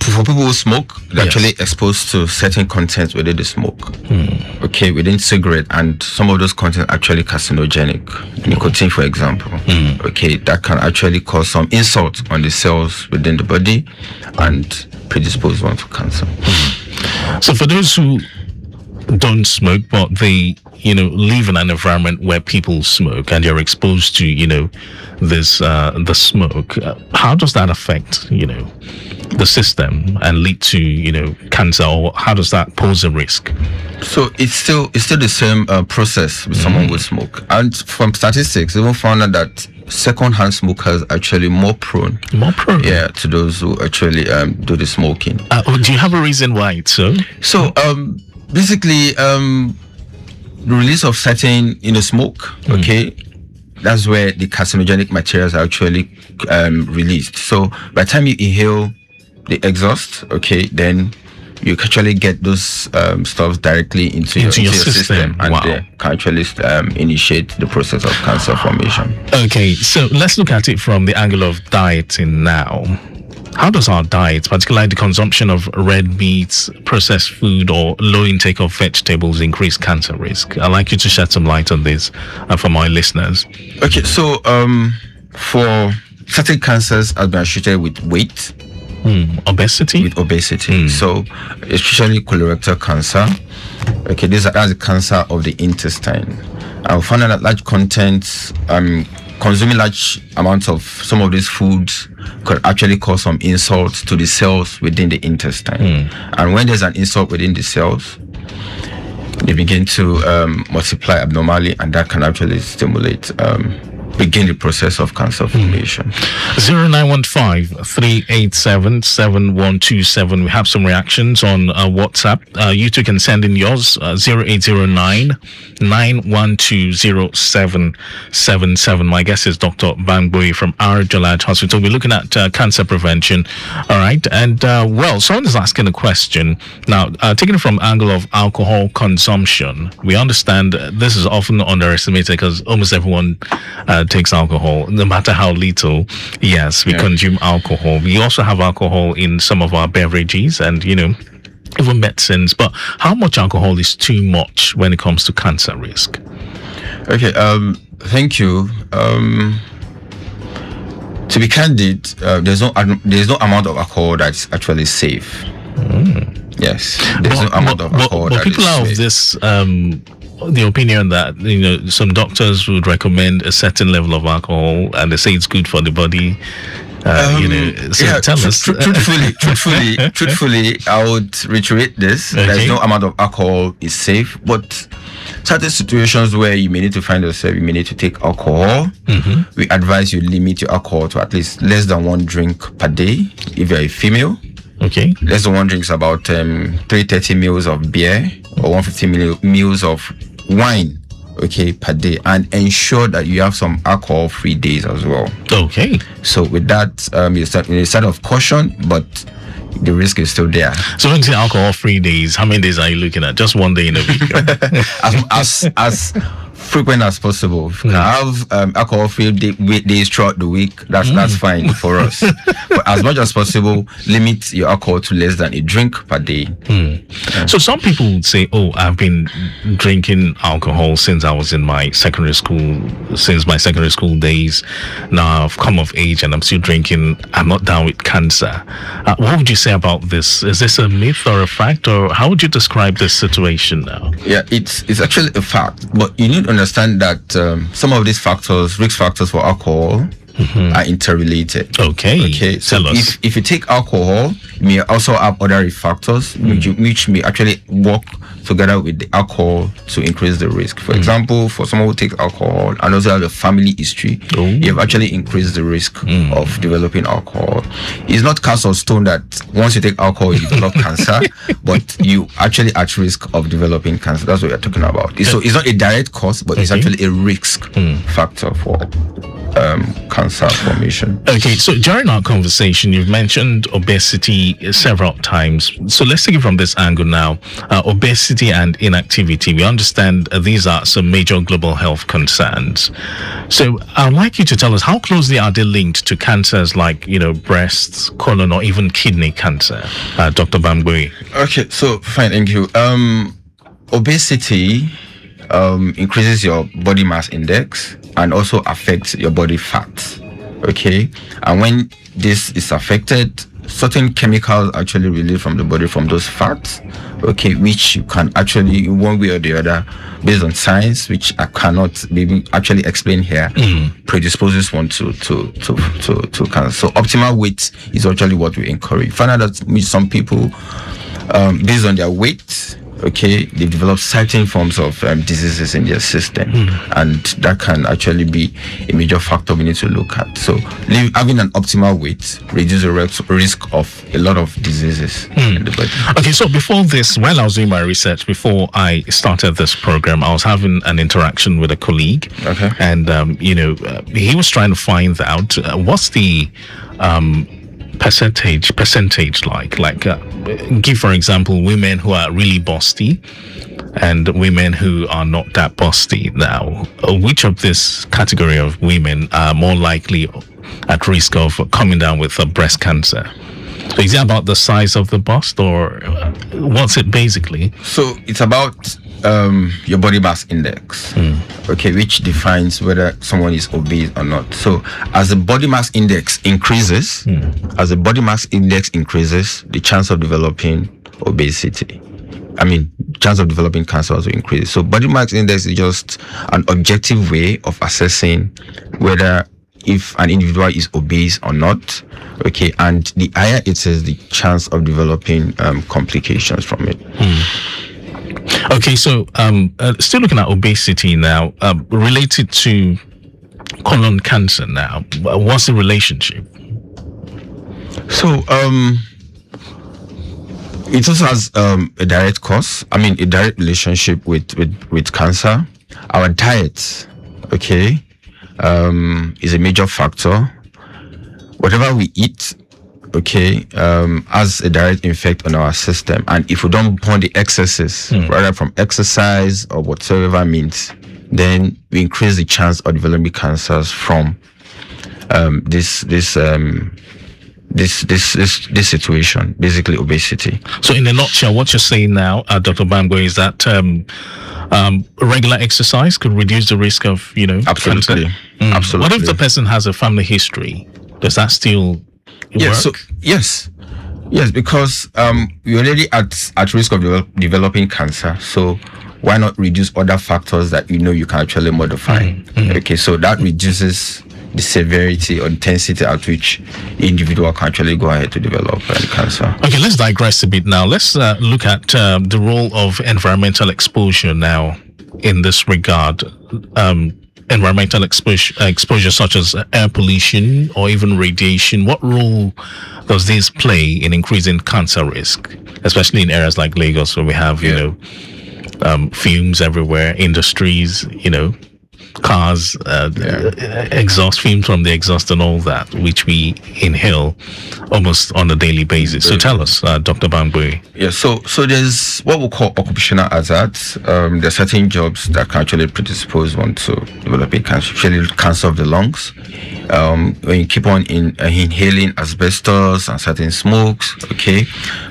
for people who smoke, they're actually exposed to certain contents within the smoke. Okay, within cigarette, and some of those contents actually carcinogenic. Nicotine, for example. Okay, that can actually cause some insult on the cells within the body and predispose one to cancer. So for those who don't smoke, but they live in an environment where people smoke and you're exposed to, this the smoke, how does that affect, the system and lead to, cancer, or how does that pose a risk? So it's still the same process with someone with smoke. And from statistics, even found out that second-hand smokers are actually more prone. Yeah, to those who actually do the smoking. Do you have a reason why it's so? So basically, the release of certain smoke, okay, that's where the carcinogenic materials are actually released. So by the time you inhale the exhaust, okay, then you actually get those stuff directly into your system, and they can actually initiate the process of cancer formation. Okay, so let's look at it from the angle of dieting now. How does our diet, particularly the consumption of red meats, processed food, or low intake of vegetables, increase cancer risk? I'd like you to shed some light on this for my listeners. Okay, so for certain cancers have been associated with weight. Obesity? With obesity. So, especially colorectal cancer. Okay, that's the cancer of the intestine. I found out that large contents, consuming large amounts of some of these foods could actually cause some insults to the cells within the intestine. And when there's an insult within the cells, they begin to multiply abnormally, and that can actually stimulate begin the process of cancer formation. 0915-387-7127. We have some reactions on WhatsApp. You two can send in yours, 0809-912-0777. My guest is Dr. Bangboy from Arjolad Hospital. We're looking at cancer prevention. All right. And, someone is asking a question. Now, taking it from angle of alcohol consumption, we understand this is often underestimated because almost everyone takes alcohol, no matter how little. Yes, we consume alcohol. We also have alcohol in some of our beverages and, even medicines. But how much alcohol is too much when it comes to cancer risk? Okay, thank you. To be candid, there's no amount of alcohol that's actually safe. Yes, there's no amount of alcohol that people is are safe. of this the opinion that some doctors would recommend a certain level of alcohol and they say it's good for the body. Tell us. Truthfully, I would reiterate this. Okay. There's no amount of alcohol is safe, but certain situations where you may need to find yourself, you may need to take alcohol. We advise you limit your alcohol to at least less than 1 drink per day if you're a female. Okay. Less than 1 drink is about 330 mils of beer or 150 mils of wine, okay, per day, and ensure that you have some alcohol-free days as well. Okay. So with that, you're in a side of caution, but the risk is still there. So when you say alcohol-free days, how many days are you looking at? Just 1 day in a week? as frequent as possible. If you can have alcohol-free days throughout the week, that's fine for us. But as much as possible, limit your alcohol to less than 1 drink per day. So some people would say, I've been drinking alcohol since I was in my secondary school days. Now I've come of age and I'm still drinking. I'm not down with cancer. What would you say about this? Is this a myth or a fact, or how would you describe this situation now? Yeah, it's actually a fact, but you need to understand that some of these factors, risk factors for alcohol, are interrelated. Okay. So Tell us. if you take alcohol, you may also have other risk factors which may actually work together with the alcohol to increase the risk. For example, for someone who takes alcohol and also have a family history, you have actually increased the risk of developing alcohol. It's not cast of stone that once you take alcohol you develop cancer, but you actually at risk of developing cancer. That's what we're talking about. So it's not a direct cause, but it's actually a risk factor for cancer formation. Okay, so during our conversation, you've mentioned obesity several times. So let's take it from this angle now. Obesity and inactivity. We understand these are some major global health concerns. So I'd like you to tell us, how closely are they linked to cancers like, breast, colon, or even kidney cancer? Dr. Bangboy. Okay, so fine, thank you. Obesity increases your body mass index and also affects your body fat. Okay, and when this is affected, certain chemicals actually released from the body from those fats okay, which you can actually, one way or the other, based on science, which I cannot maybe actually explain here, predisposes one to cancer. So optimal weight is actually what we encourage. Find out that some people, based on their weight, okay, they develop certain forms of diseases in their system, and that can actually be a major factor we need to look at. So having an optimal weight reduces the risk of a lot of diseases in the body. Okay, so before this, while I was doing my research, before I started this program, I was having an interaction with a colleague. Okay. And, he was trying to find out what's the percentage like give, for example, women who are really busty and women who are not that busty. Now, which of this category of women are more likely at risk of coming down with breast cancer? So is it about the size of the bust, or what's it basically? So it's about your body mass index, okay, which defines whether someone is obese or not. So as the body mass index increases, the chance of developing obesity, chance of developing cancer also increases. So body mass index is just an objective way of assessing whether if an individual is obese or not, okay, and the higher it is, the chance of developing complications from it. Okay, so still looking at obesity now, related to colon cancer now, what's the relationship? So it also has a direct cause, a direct relationship with cancer. Our diet, okay, is a major factor. Whatever we eat, okay, has a direct effect on our system, and if we don't burn the excesses, rather from exercise or whatever means, then we increase the chance of developing cancers from this situation, basically obesity. So in a nutshell, what you're saying now, Dr. Bangwe, is that regular exercise could reduce the risk of, Absolutely. cancer? Absolutely. What if the person has a family history? Does that still work? So yes, because we're already at risk of developing cancer. So why not reduce other factors that you can actually modify? Okay, so that reduces the severity or intensity at which the individual can actually go ahead to develop cancer. Okay, let's digress a bit now. Let's look at the role of environmental exposure now in this regard. Environmental exposure such as air pollution or even radiation, what role does this play in increasing cancer risk, especially in areas like Lagos where we have fumes everywhere, industries, cars, exhaust fumes from the exhaust and all that, which we inhale almost on a daily basis. So tell us, Dr. Bangwe. Yeah, so there's what we call occupational hazards. There are certain jobs that can actually predispose one to developing cancer, especially cancer of the lungs. When you keep on inhaling asbestos and certain smokes, okay.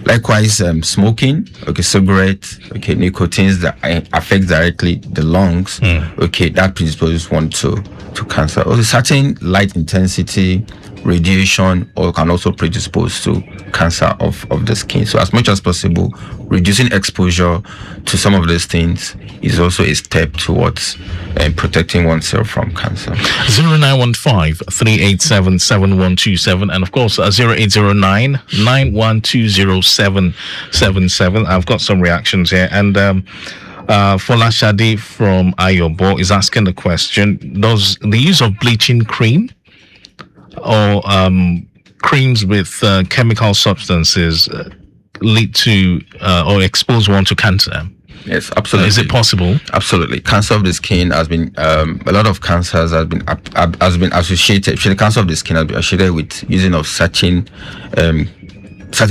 Likewise, smoking, okay, cigarettes, okay, nicotines that affect directly the lungs, okay, that predisposes one to cancer. Also, certain light intensity radiation or can also predispose to cancer of the skin. So as much as possible, reducing exposure to some of those things is also a step towards protecting oneself from cancer. 0915-387-7127 and of course 0809-9120-777. I've got some reactions here, and Fola Shadi from Ayobo is asking the question: does the use of bleaching cream or creams with chemical substances lead to or expose one to cancer? Yes, absolutely. Is it possible? Absolutely. Cancer of the skin has been a lot of cancers has been associated. Actually, cancer of the skin has been associated with using of certain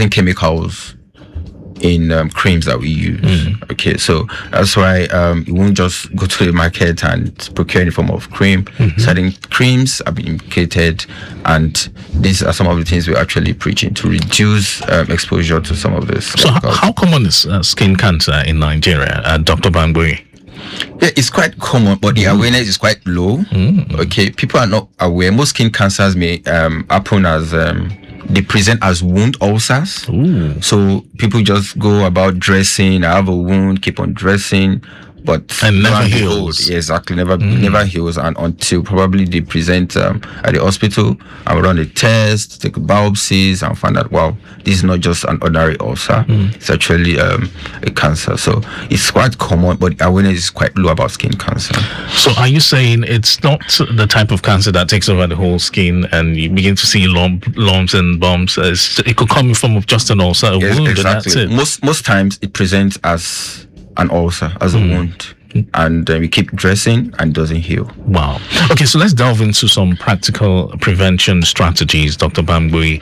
chemicals in creams that we use. Okay, so that's why you won't just go to the market and procure any form of cream. Certain creams have been indicated, and these are some of the things we're actually preaching to reduce exposure to some of this. So how common is skin cancer in Nigeria, Dr. Bangwe? Yeah, it's quite common, but the awareness is quite low. Okay, people are not aware. Most skin cancers may happen as they present as wound ulcers. Ooh. So people just go about dressing. I have a wound, keep on dressing, but And lo never and behold, heals. yeah, exactly, never heals, and until probably they present at the hospital and run a test, take biopsies, and find out, wow, this is not just an ordinary ulcer. It's actually a cancer. So it's quite common, but awareness is quite low about skin cancer. So are you saying it's not the type of cancer that takes over the whole skin and you begin to see lumps and bumps? It could come in form of just an ulcer, a Yes, wound, exactly. and that's it. Most times it presents as an ulcer, as a wound, and we keep dressing and it doesn't heal. Wow. Okay, so let's delve into some practical prevention strategies, Dr. Bambui.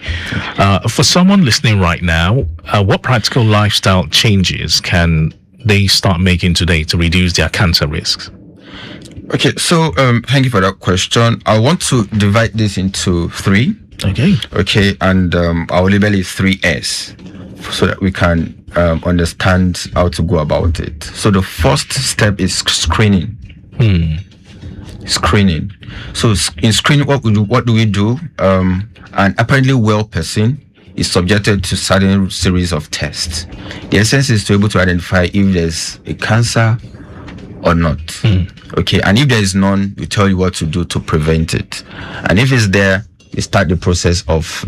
For someone listening right now, what practical lifestyle changes can they start making today to reduce their cancer risks? Okay, so thank you for that question. I want to divide this into 3. Okay. And I'll label it 3S so that we can understand how to go about it. So the first step is screening. Screening. So in screening, what do we do? An apparently well person is subjected to certain series of tests. The essence is to be able to identify if there's a cancer or not. Okay, and if there is none, we tell you what to do to prevent it. And if it's there, we start the process of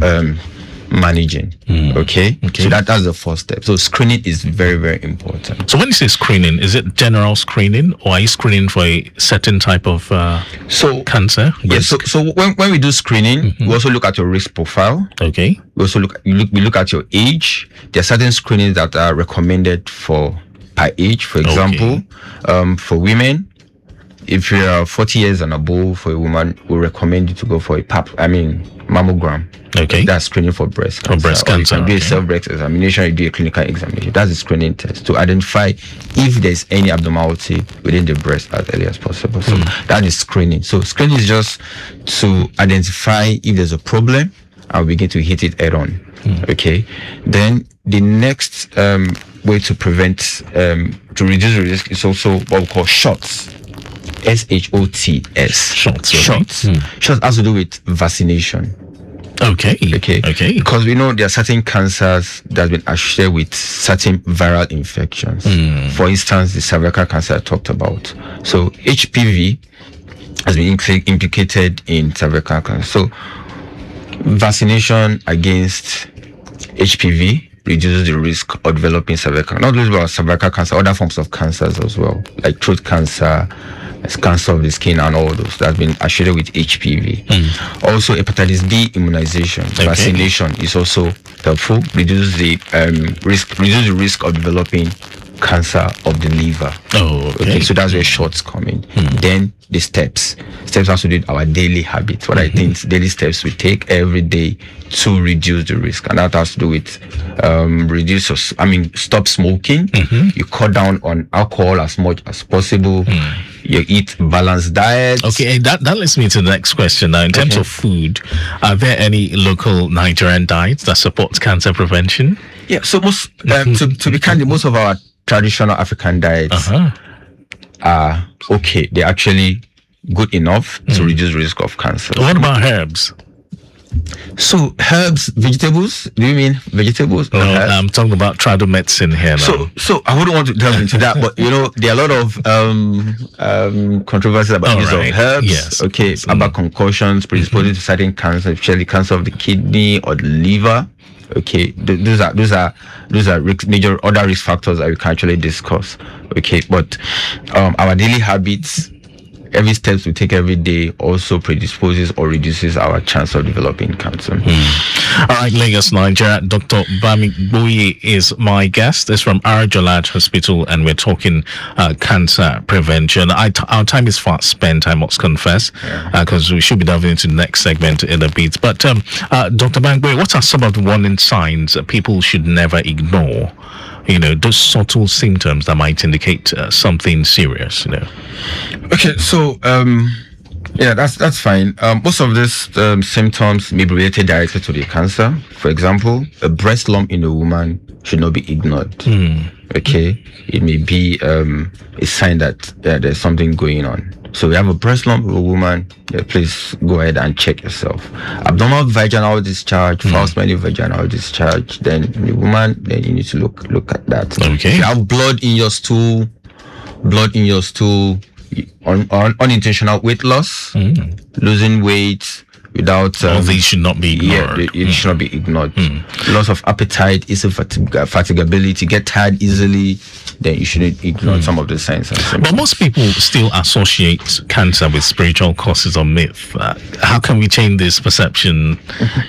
managing. Okay, so that's the first step. So screening is very, very important. So when you say screening, is it general screening or are you screening for a certain type of cancer? Yes. So when we do screening, we also look at your risk profile. Okay. We also look at your age. There are certain screenings that are recommended for per age. For example, for women, if you are 40 years and above, for a woman, we recommend you to go for a mammogram. Okay. That's screening for breast cancer. For breast cancer. Or you can do a self-breast examination, you do a clinical examination. That's the screening test to identify if there's any abnormality within the breast as early as possible. So that is screening. So screening is just to identify if there's a problem and begin to hit it head on. Okay. Then the next way to prevent, to reduce the risk is also what we call shots. SHOTS. Shots. Okay. Shots. Shots has to do with vaccination. Okay. Because we know there are certain cancers that have been associated with certain viral infections. For instance, the cervical cancer I talked about. So HPV has been implicated in cervical cancer. So vaccination against HPV reduces the risk of developing cervical, not only about cervical cancer, other forms of cancers as well, like throat cancer, cancer of the skin, and all those that have been associated with HPV. Also, hepatitis B immunization, vaccination is also helpful. Reduce the risk of developing cancer of the liver. Okay. So that's where shots come in. Then the steps has to do with our daily habits. What I think daily steps we take every day to reduce the risk, and that has to do with stop smoking. You cut down on alcohol as much as possible. You eat balanced diet. Okay, that leads me to the next question. Now, in terms of food, are there any local Nigerian diets that support cancer prevention? Yeah, so most to be candid, most of our traditional African diets are okay. They're actually good enough to reduce risk of cancer. What about herbs? So herbs, vegetables? Do you mean vegetables? No, I'm talking about tribal medicine here now. So I wouldn't want to delve into that, but there are a lot of controversies about use of herbs. Yes. Okay, about concoctions predisposing to certain cancer, especially cancer of the kidney or the liver. Okay, those are major other risk factors that we can actually discuss. Okay, but our daily habits, every steps we take every day also predisposes or reduces our chance of developing cancer. All right, Lagos, Nigeria. Dr. Bambui is my guest. It's from Arjolad Hospital, and we're talking cancer prevention. Our time is fast spent, I must confess, because we should be diving into the next segment in a bit. But Dr. Bambui, what are some of the warning signs that people should never ignore? Those subtle symptoms that might indicate something serious. Okay, so that's fine. Most of these symptoms may be related directly to the cancer. For example, a breast lump in a woman should not be ignored. Okay, it may be a sign that there's something going on. So we have a breast lump with a woman, yeah, please go ahead and check yourself. Abdominal vaginal discharge, false smelling vaginal discharge, then the woman, then you need to look at that. Okay. If you have blood in your stool, unintentional weight loss, losing weight without All these should not be ignored. Yeah, it should not be ignored. Loss of appetite, easy fatigability, get tired easily, then you shouldn't ignore some of the signs and symptoms. But most people still associate cancer with spiritual causes or myth. How can we change this perception?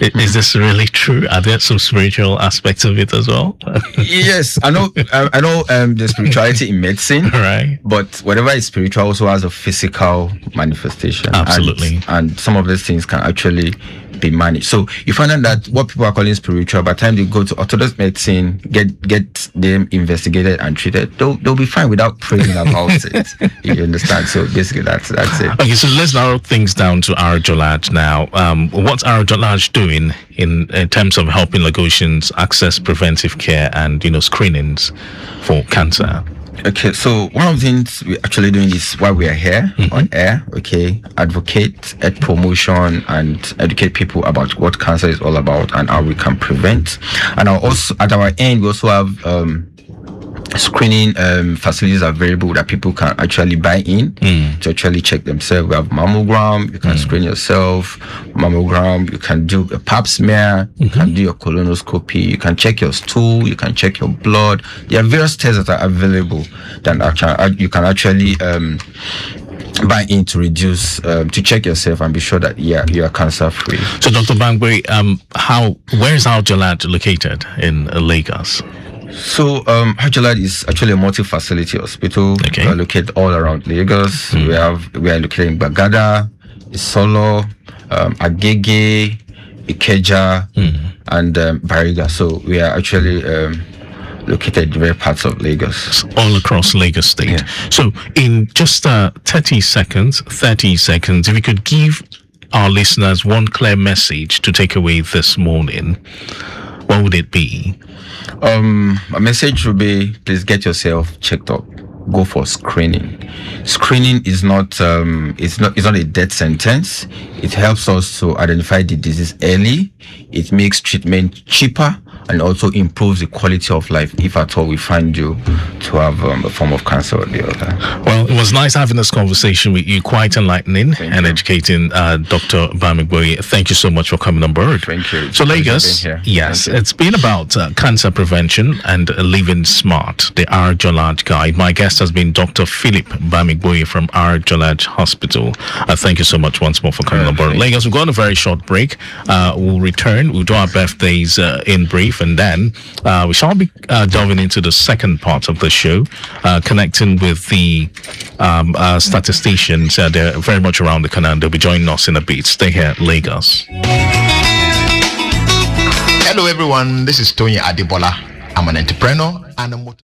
Is this really true? Are there some spiritual aspects of it as well? Yes, I know. The spirituality in medicine, Right. but whatever is spiritual also has a physical manifestation. Absolutely. And some of these things can actually be managed. So you find out that what people are calling spiritual, by the time they go to orthodox medicine, get them investigated and treated, they'll be fine without praying about it. You understand? So basically, that's it. Okay, so let's narrow things down to Arjolad now. What's Arjolad doing in terms of helping Lagosians access preventive care and screenings for cancer? Okay, so one of the things we're actually doing is why we are here on air, okay, advocate, ed promotion, and educate people about what cancer is all about and how we can prevent. And also at our end, we also have screening facilities available that people can actually buy in to actually check themselves. We have mammogram, you can screen yourself, mammogram, you can do a pap smear, you can do your colonoscopy, you can check your stool, you can check your blood. There are various tests that are available that you can actually buy in to reduce, to check yourself and be sure that you are cancer free. So Dr. Bangwe, where is Arjolad located in Lagos? So Arjolad is actually a multi-facility hospital. Okay. We are located all around Lagos. We are located in Bagada, Isolo, Agege, Ikeja, and Bariga. So we are actually located in various parts of Lagos. All across Lagos State. Yeah. So in just 30 seconds, if you could give our listeners one clear message to take away this morning, what would it be? A message would be, please get yourself checked up. Go for screening. Screening is not it's not a death sentence. It helps us to identify the disease early. It makes treatment cheaper and also improves the quality of life if at all we find you to have a form of cancer or the other. Well, it was nice having this conversation with you, quite enlightening and educating, Dr. Bamigboye. Thank you so much for coming on board. Thank you. So Lagos, yes, it's been about cancer prevention and living smart, the Arjolad Guide. My guest has been Dr. Philip Bamigboye from Arjolad Hospital. Thank you so much once more for coming on board. Lagos, we've got on a very short break. We'll return. We'll do our birthdays in brief, and then we shall be delving into the second part of the show, connecting with the statisticians. They're very much around the corner, and they'll be joining us in a bit. Stay here, Lagos. Hello everyone, this is Tony Adibola. I'm an entrepreneur and a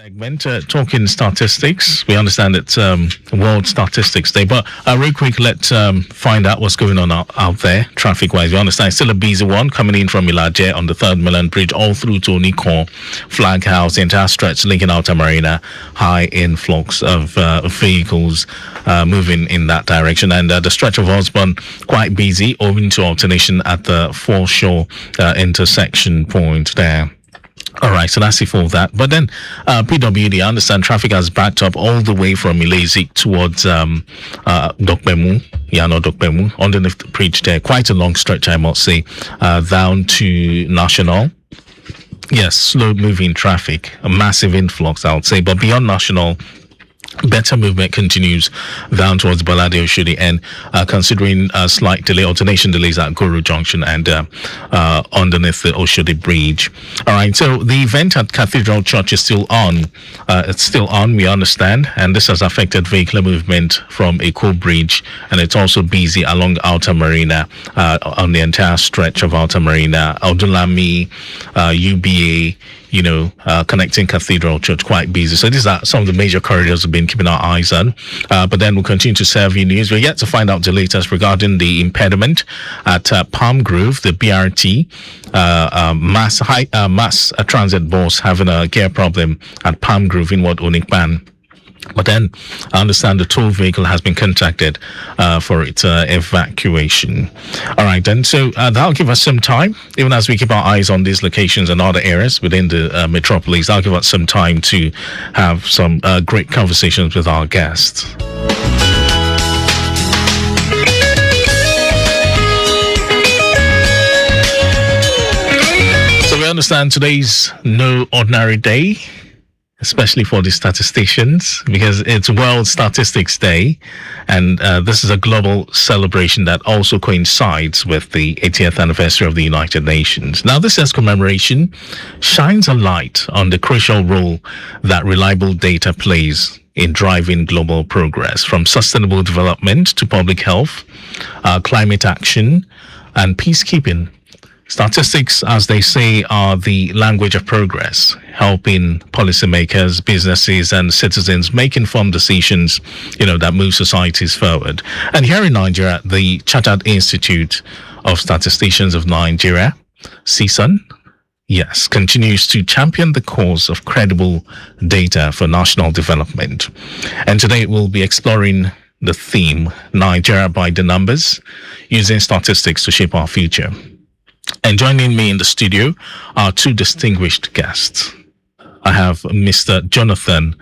Segment, talking statistics. We understand it's World Statistics Day, but real quick, let's find out what's going on out there traffic-wise. We understand it's still a busy one coming in from Ilaje on the 3rd Mainland Bridge all through to Onikon, Flag House, the entire stretch linking Outer Marina. High influx of vehicles moving in that direction, and the stretch of Osborne quite busy owing to alternation at the Foreshore intersection point there. All right, so that's it for that. But then PWD, I understand traffic has backed up all the way from Ilezi towards Dokpemu, Dokpemu, underneath the bridge there. Quite a long stretch, I must say, down to National. Yes, slow moving traffic, a massive influx, I would say. But beyond National, better movement continues down towards Balade Oshodi, and considering a slight delay, alternation delays at Guru Junction and underneath the Oshodi Bridge. All right, so the event at Cathedral Church is still on. It's still on, we understand, and this has affected vehicular movement from Eko Bridge, and it's also busy along Outer Marina, on the entire stretch of Outer Marina, Odulami, UBA, connecting Cathedral Church, quite busy. So these are some of the major corridors we've been keeping our eyes on. But then we'll continue to serve you news. We're yet to find out the latest regarding the impediment at Palm Grove, the BRT, mass transit bus having a gear problem at Palm Grove in Onikpan. But then I understand the toll vehicle has been contacted for its evacuation. All right, then. So that'll give us some time, even as we keep our eyes on these locations and other areas within the metropolis. That'll give us some time to have some great conversations with our guests. So we understand today's no ordinary day, especially for the statisticians, because it's World Statistics Day, and this is a global celebration that also coincides with the 80th anniversary of the United Nations. Now, this year's commemoration shines a light on the crucial role that reliable data plays in driving global progress, from sustainable development to public health, climate action, and peacekeeping. Statistics, as they say, are the language of progress, helping policymakers, businesses, and citizens make informed decisions, that move societies forward. And here in Nigeria, the Chartered Institute of Statisticians of Nigeria, CSUN, yes, continues to champion the cause of credible data for national development. And today we'll be exploring the theme, Nigeria by the Numbers, using statistics to shape our future. And joining me in the studio are two distinguished guests. I have Mr. Jonathan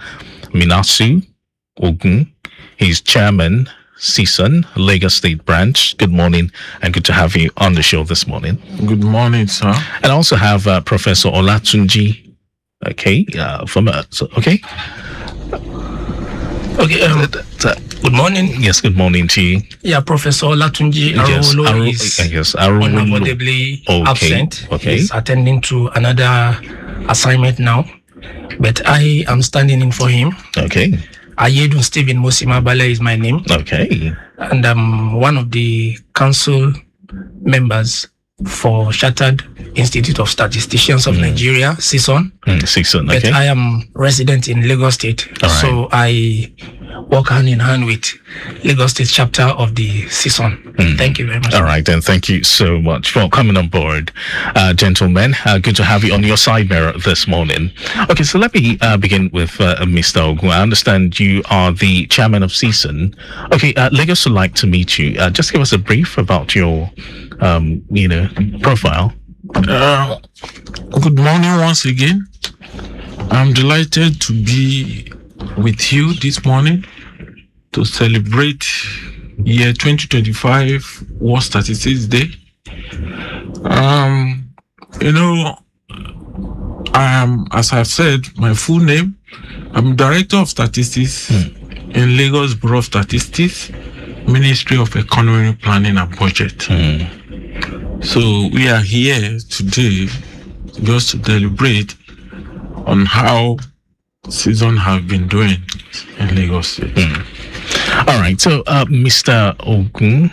Minasu Ogun. He's chairman, CSUN, Lagos State Branch. Good morning, and good to have you on the show this morning. Good morning, sir. And I also have Professor Olatunji, from okay. Good morning. Yes, good morning to you. Yeah, Professor Olatunji Arowolo is unavoidably absent. Okay. He's attending to another assignment now, but I am standing in for him. Okay. Ayedun Stephen Mosimabale is my name. Okay. And I'm one of the council members for Chartered Institute of Statisticians of Nigeria, CSUN. CSUN, okay. But I am resident in Lagos State, so I work hand in hand with Lagos State chapter of the CSUN. Thank you very much. All right, then. Thank you so much for coming on board, gentlemen. Good to have you on your side mirror this morning. Okay, so let me begin with Mr. Ogun. I understand you are the chairman of CSUN. Okay, Lagos would like to meet you. Just give us a brief about your, profile. Good morning once again. I'm delighted to be with you this morning to celebrate year 2025 World Statistics Day. I am, as I've said, my full name, I'm Director of Statistics in Lagos Bureau of Statistics, Ministry of Economy, Planning and Budget. So we are here today just to deliberate on how CSUN have been doing in Lagos State. All right. So, Mr. Ogun,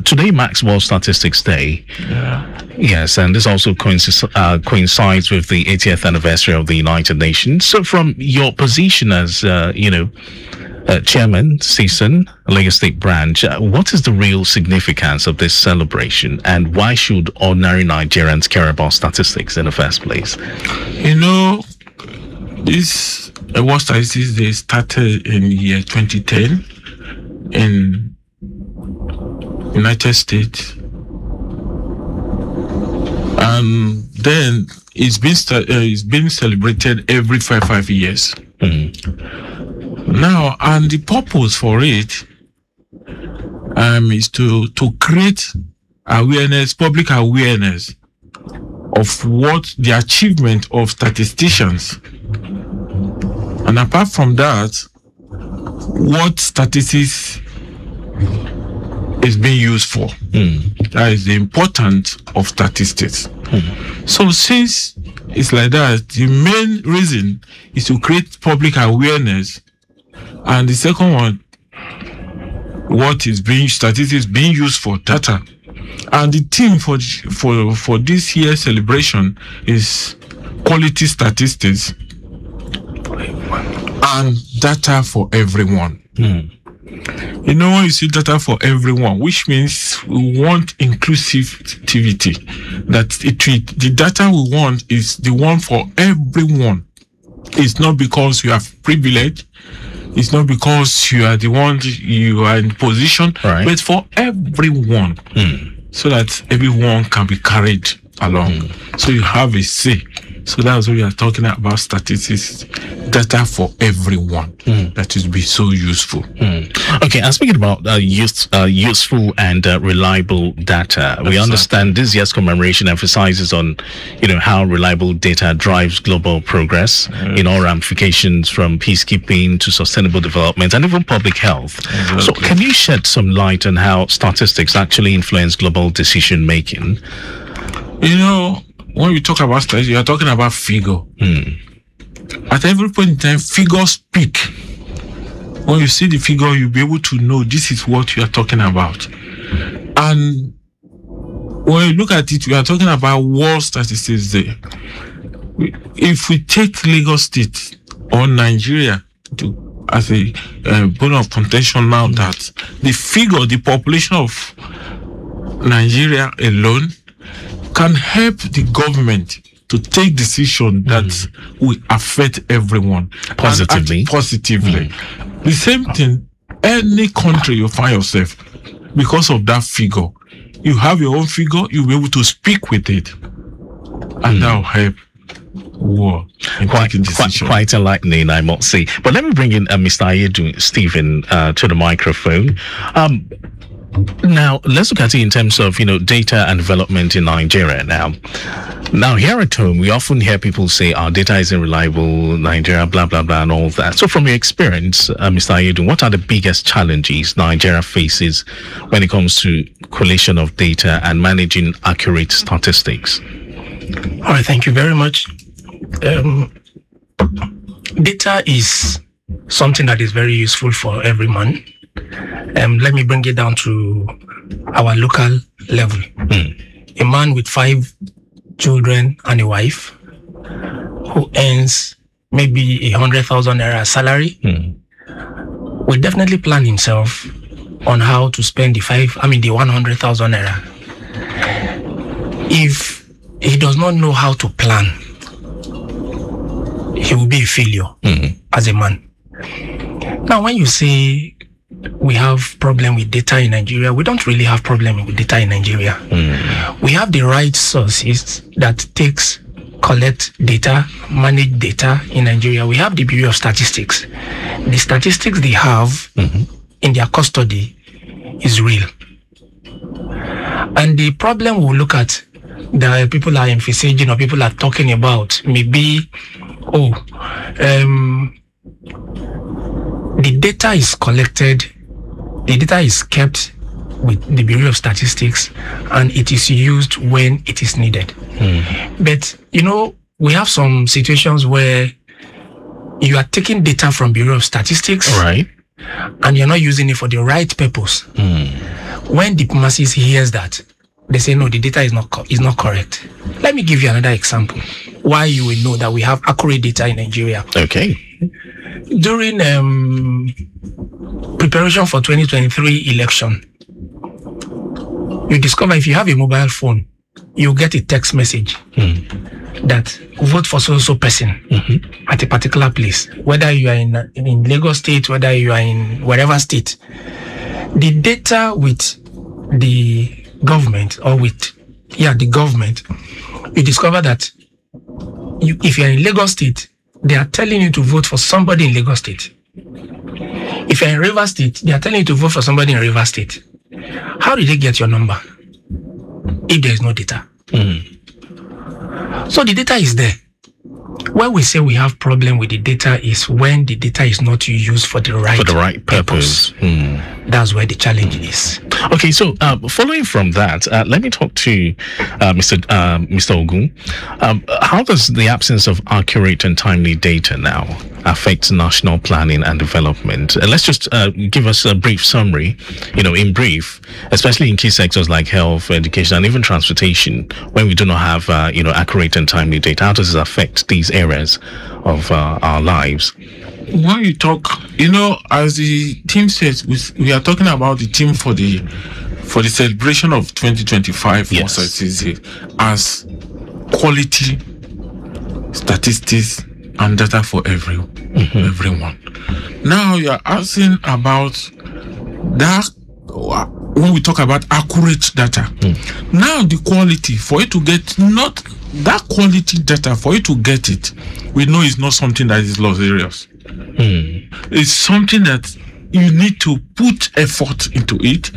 today marks World Statistics Day. Yes, and this also coincides with the 80th anniversary of the United Nations. So, from your position as, Chairman, CSUN, Lagos State Branch, what is the real significance of this celebration, and why should ordinary Nigerians care about statistics in the first place? This World Statistics Day started in the year 2010 in United States, and then it's been celebrated every five years. Now, and the purpose for it is to create awareness, public awareness of what the achievement of statisticians, and apart from that, what statistics is being used for. That is the importance of statistics. So since it's like that, the main reason is to create public awareness, and the second one, statistics being used for data. And the theme for this year's celebration is quality statistics and data for everyone. When you see data for everyone, which means we want inclusivity. The data we want is the one for everyone. It's not because you have privilege. It's not because you are the one you are in position, right, but for everyone, so that everyone can be carried along. So you have a say. So that's what we are talking about, statistics, data for everyone. That is be so useful. Okay, and speaking about useful and reliable data, we understand this year's commemoration emphasizes on, how reliable data drives global progress in all ramifications, from peacekeeping to sustainable development and even public health. Exactly. So can you shed some light on how statistics actually influence global decision making? When we talk about statistics, you are talking about figure. At every point in time, figures speak. When you see the figure, you'll be able to know this is what you are talking about. And when you look at it, we are talking about World Statistics Day. If we take Lagos State or Nigeria as a bone of contention now, that the population of Nigeria alone can help the government to take decisions that will affect everyone positively. The same thing, any country you find yourself, because of that figure, you have your own figure, you'll be able to speak with it, and that will help. Quite enlightening, I must say. But let me bring in Mr. Ayedu Stephen to the microphone. Now, let's look at it in terms of, data and development in Nigeria now. Now, here at home, we often hear people say our data isn't reliable, Nigeria, blah, blah, blah, and all that. So from your experience, Mr. Ayedu, what are the biggest challenges Nigeria faces when it comes to collation of data and managing accurate statistics? All right, thank you very much. Data is something that is very useful for every man. Let me bring it down to our local level. A man with 5 children and a wife who earns maybe 100,000 naira salary will definitely plan himself on how to spend the 100,000 naira. If he does not know how to plan, he will be a failure as a man. Now, when you say we have problem with data in Nigeria, we don't really have problem with data in Nigeria. We have the right sources that collect data, manage data in Nigeria. We have the Bureau of Statistics. The statistics they have in their custody is real. And the problem we'll look at that people are emphasizing or people are talking about may be, the data is collected, the data is kept with the Bureau of Statistics, and it is used when it is needed. But, we have some situations where you are taking data from Bureau of Statistics, right, and you're not using it for the right purpose, when diplomacy hears that, they say, no, the data is not correct. Let me give you another example why you will know that we have accurate data in Nigeria. Okay. During preparation for 2023 election, you discover if you have a mobile phone, you get a text message that vote for so person at a particular place, whether you are in Lagos State, whether you are in wherever state. The data with the government or with the government, you discover that if you're in Lagos State, they are telling you to vote for somebody in Lagos State. If you're in Rivers State, they are telling you to vote for somebody in Rivers State. How did they get your number if there is no data? So the data is there. When we say we have problem with the data is when the data is not used for the right purpose. That's where the challenge is. Okay, so following from that, let me talk to Mr. Ogun. How does the absence of accurate and timely data now affect national planning and development? Let's just give us a brief summary, in brief, especially in key sectors like health, education, and even transportation, when we do not have, accurate and timely data. How does it affect these areas of our lives? When you talk, as the team says, we are talking about the team for the celebration of 2025 as quality statistics and data for everyone. Now you are asking about that when we talk about accurate data. Now the quality for you to get not that quality data for you to get it, we know it's not something that is luxurious. It's something that you need to put effort into it,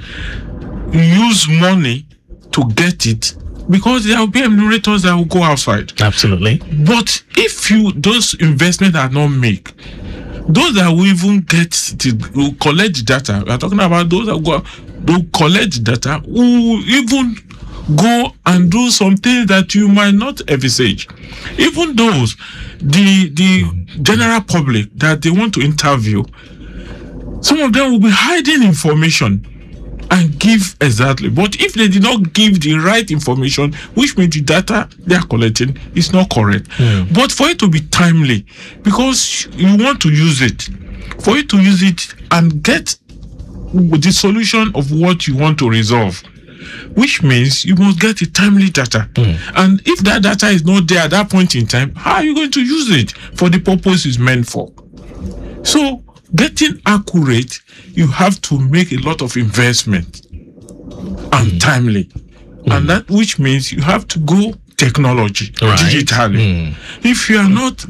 use money to get it, because there will be enumerators that will go outside. Absolutely. But if those investments are not made, those that will even will collect the data, we are talking about those that will collect the data, will even go and do something that you might not envisage. Even those, the general public that they want to interview, some of them will be hiding information and give exactly. But if they did not give the right information, which means the data they are collecting is not correct. But for it to be timely, because you want to use it, for you to use it and get the solution of what you want to resolve, which means you must get the timely data. And if that data is not there at that point in time, how are you going to use it for the purpose it's meant for? So getting accurate, you have to make a lot of investment and timely. And that which means you have to go technology, digitally. If you are not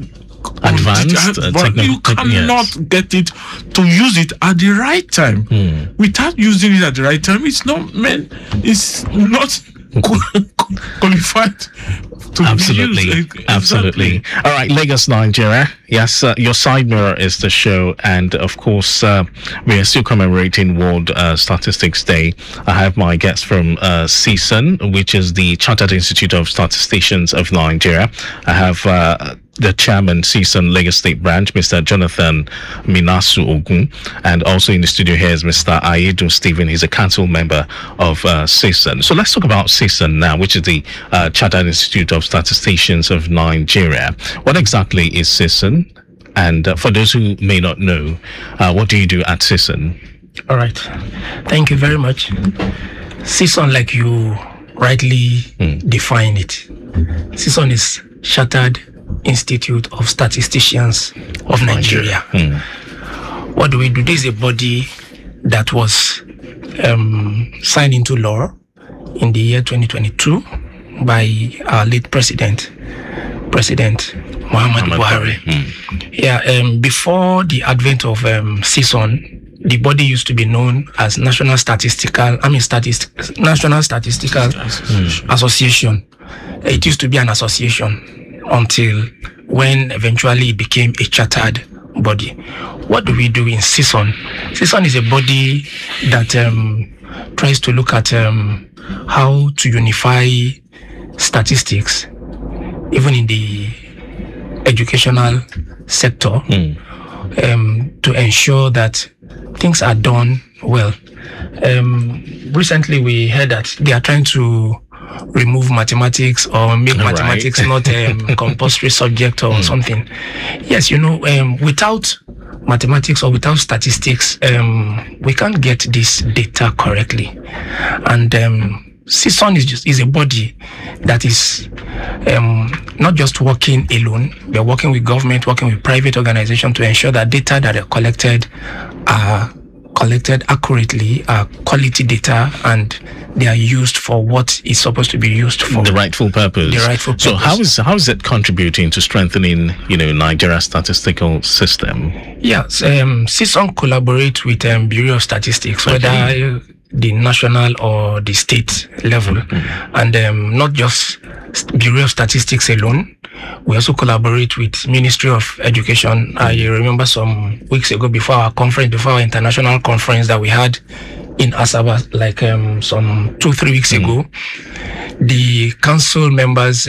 advanced, you cannot get it to use it at the right time. Without using it at the right time, it's not qualified to absolutely be used. Absolutely. All right, Lagos, Nigeria. Yes, your side mirror is the show, and of course we are still commemorating World Statistics Day. I have my guest from CSUN, which is the Chartered Institute of Statisticians of Nigeria. I have the chairman, CSUN Lagos State Branch, Mr. Jonathan Minasu Ogun, and also in the studio here is Mr. Ayedu Stephen. He's a council member of CSUN. So let's talk about CSUN now, which is the Chartered Institute of Statisticians of Nigeria. What exactly is CSUN? And for those who may not know, what do you do at CSUN? All right. Thank you very much. CSUN, like you rightly defined it, CSUN is Chartered Institute of Statisticians of Nigeria. What do we do? This is a body that was signed into law in the year 2022 by our late President Muhammadu Buhari. Before the advent of CSUN, the body used to be known as National Statistical Association. It used to be an association until when eventually it became a chartered body. What do we do in CSUN? CSUN is a body that tries to look at how to unify statistics, even in the educational sector, to ensure that things are done well. Recently, we heard that they are trying to remove mathematics or make mathematics not a compulsory subject or something. Yes, without mathematics or without statistics, we can't get this data correctly. And CSON is a body that is not just working alone. We're working with government, working with private organizations to ensure that data that are collected accurately, are quality data, and they are used for what is supposed to be used for. The rightful purpose. So how is it contributing to strengthening, Nigeria's statistical system? Yes, CSON collaborate with Bureau of Statistics, whether the national or the state level, and not just Bureau of Statistics alone. We also collaborate with Ministry of Education. I remember some weeks ago, before our international conference that we had in Asaba, like some 2-3 weeks ago, the council members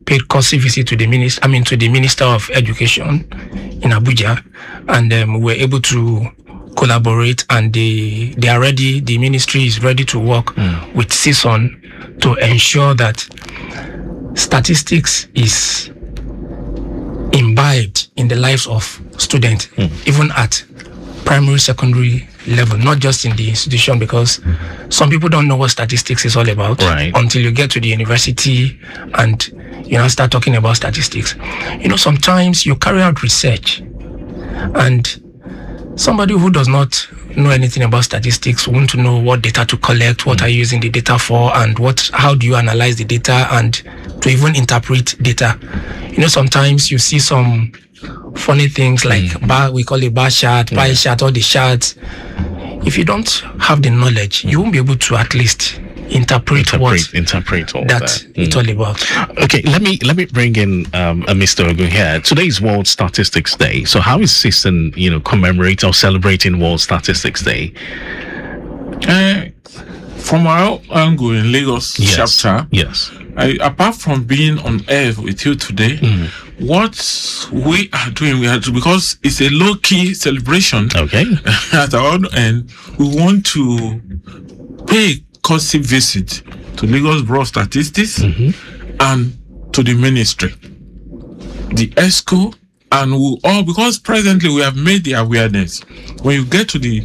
paid courtesy visit to the Minister of Education in Abuja, and we were able to collaborate, and they are ready. The ministry is ready to work with CSON to ensure that statistics is imbibed in the lives of students, even at primary, secondary level, not just in the institution, because some people don't know what statistics is all about until you get to the university and start talking about statistics. Sometimes you carry out research, and somebody who does not know anything about statistics want to know what data to collect, what are you using the data for, and how do you analyze the data, and to even interpret data. Sometimes you see some funny things like we call it bar chart, pie chart, all the charts. If you don't have the knowledge, you won't be able to at least interpret all that it's all about. Okay, let me bring in Mr. Ogun here. Today is World Statistics Day. So how is CSON, commemorating or celebrating World Statistics Day? From our angle in Lagos chapter, apart from being on air with you today, what we are doing, because it's a low-key celebration at our own end, we want to pay courtesy visit to Lagos Bureau of Statistics and to the ministry, the ESCO, and because presently we have made the awareness. When you get to the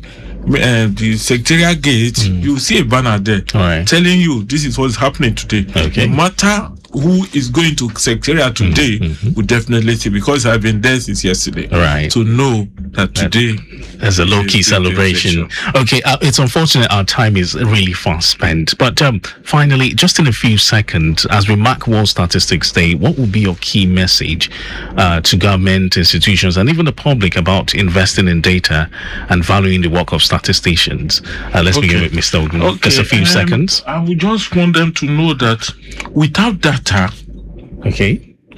secretariat gate, you see a banner there telling you this is what's happening today. No matter who is going to secretariat today, will definitely see, because I've been there since yesterday. To know that today there's a low-key celebration. Okay, it's unfortunate our time is really fast spent, but finally, just in a few seconds, as we mark World Statistics Day, what will be your key message to government, institutions, and even the public about investing in data and valuing the work of statisticians? Let's begin with Mr. Ogun. Just a few seconds. I would just want them to know that without data,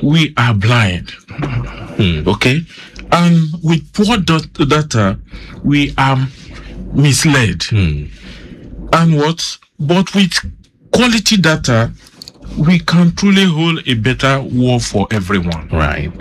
we are blind. And with poor data, we are misled. But with quality data, we can truly hold a better war for everyone. All right.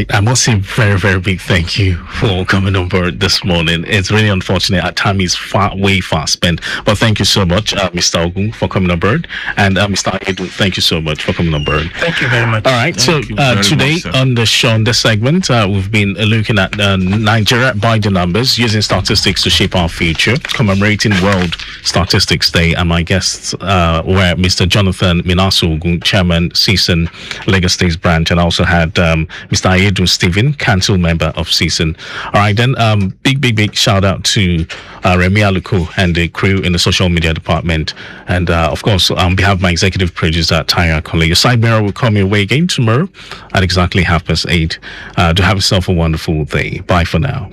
I must say a very, very big thank you for coming on board this morning. It's really unfortunate. Our time is way far spent. But thank you so much, Mr. Ogun, for coming on board. And Mr. Edu, thank you so much for coming on board. Thank you very much. All right. Today on the show, on this segment, we've been looking at Nigeria by the numbers, using statistics to shape our future, commemorating World Statistics Day. And my guests were Mr. Jonathan Minasu Ogun, Chairman, CSON, Lagos State Branch, and I also had Mr. Ayedu Stephen, Council Member of CSON. All right, then big shout out to Remy Aluko and the crew in the social media department. And of course, on behalf of my executive producer, Taya Conley, your side mirror will come your way again tomorrow at exactly 8:30. Do have yourself a wonderful day. Bye for now.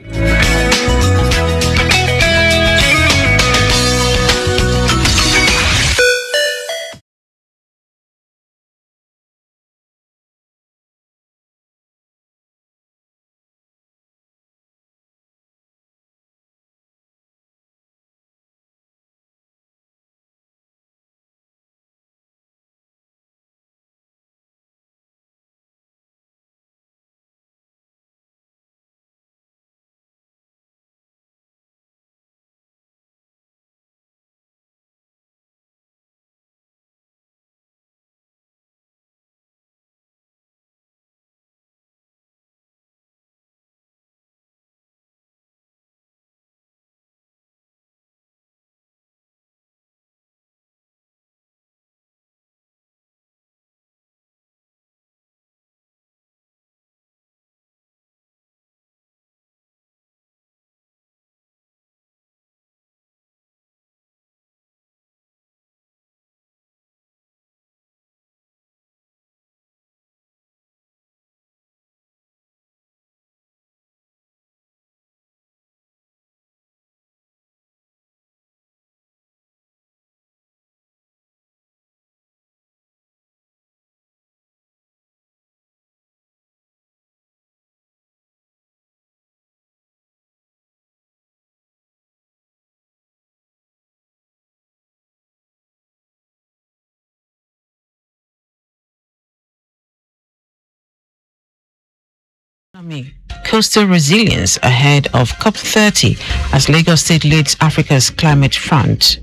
Coastal resilience ahead of COP30 as Lagos State leads Africa's climate front.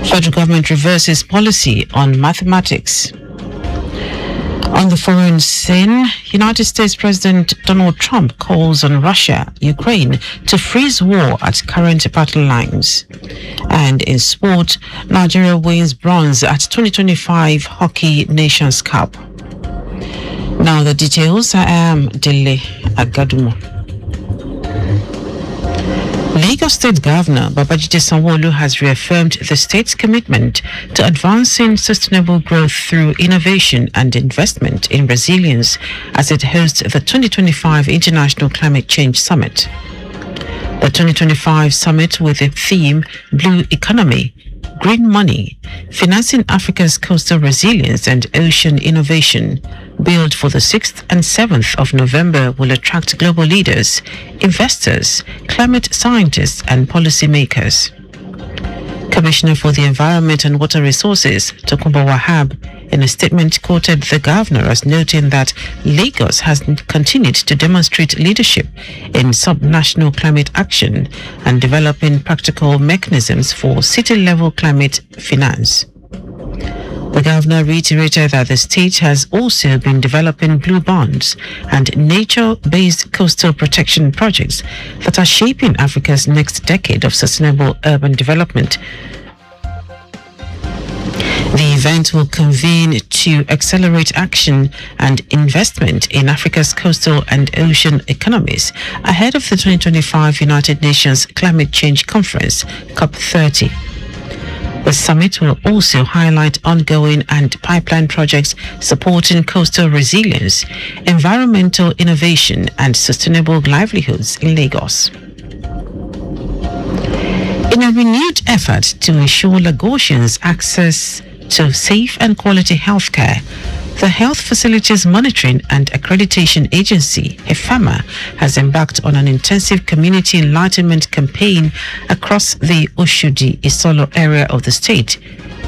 Federal government reverses policy on mathematics. On the foreign scene, United States President Donald Trump calls on Russia, Ukraine to freeze war at current battle lines. And in sport, Nigeria wins bronze at 2025 Hockey Nations Cup. Now the details. I am Dele Agadumo. Lagos State Governor Babajide Sanwo-Olu has reaffirmed the state's commitment to advancing sustainable growth through innovation and investment in resilience as it hosts the 2025 International Climate Change Summit. The 2025 summit, with the theme Blue Economy, Green Money, Financing Africa's Coastal Resilience and Ocean Innovation, billed for the 6th and 7th of November, will attract global leaders, investors, climate scientists and policymakers. Commissioner for the Environment and Water Resources, Tokunbo Wahab, in a statement quoted the governor as noting that Lagos has continued to demonstrate leadership in sub-national climate action and developing practical mechanisms for city-level climate finance. The governor reiterated that the state has also been developing blue bonds and nature-based coastal protection projects that are shaping Africa's next decade of sustainable urban development. The event will convene to accelerate action and investment in Africa's coastal and ocean economies ahead of the 2025 United Nations Climate Change Conference, COP30. The summit will also highlight ongoing and pipeline projects supporting coastal resilience, environmental innovation, and sustainable livelihoods in Lagos. In a renewed effort to ensure Lagosians access to safe and quality healthcare, the Health Facilities Monitoring and Accreditation Agency, HEFAMA, has embarked on an intensive community enlightenment campaign across the Oshodi-Isolo area of the state,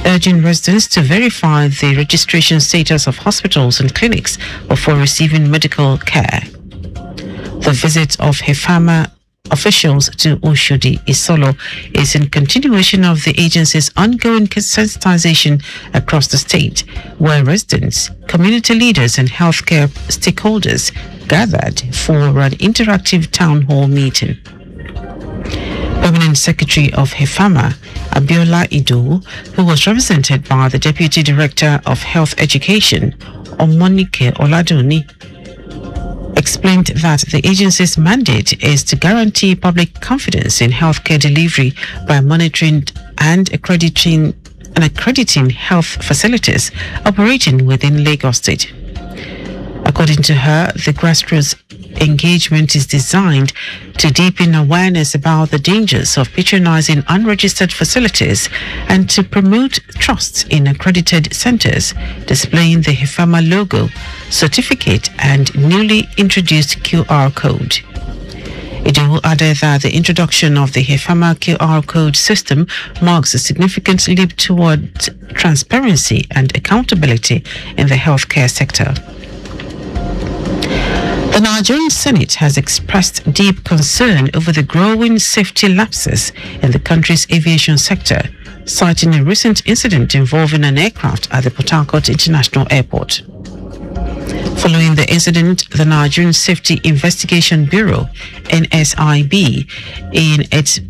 urging residents to verify the registration status of hospitals and clinics before receiving medical care. The visit of HEFAMA officials to Oshodi-Isolo is in continuation of the agency's ongoing sensitization across the state, where residents, community leaders and healthcare stakeholders gathered for an interactive town hall meeting. Permanent Secretary of HEFAMA, Abiola Ido, who was represented by the Deputy Director of Health Education, Omonike Oladuni, explained that the agency's mandate is to guarantee public confidence in healthcare delivery by monitoring and accrediting health facilities operating within Lagos State. According to her, the grassroots engagement is designed to deepen awareness about the dangers of patronizing unregistered facilities and to promote trust in accredited centers, displaying the HEFAMA logo, certificate, and newly introduced QR code. Idu added that the introduction of the HEFAMA QR code system marks a significant leap toward transparency and accountability in the healthcare sector. The Nigerian Senate has expressed deep concern over the growing safety lapses in the country's aviation sector, citing a recent incident involving an aircraft at the Port Harcourt International Airport. Following the incident, the Nigerian Safety Investigation Bureau, NSIB, in its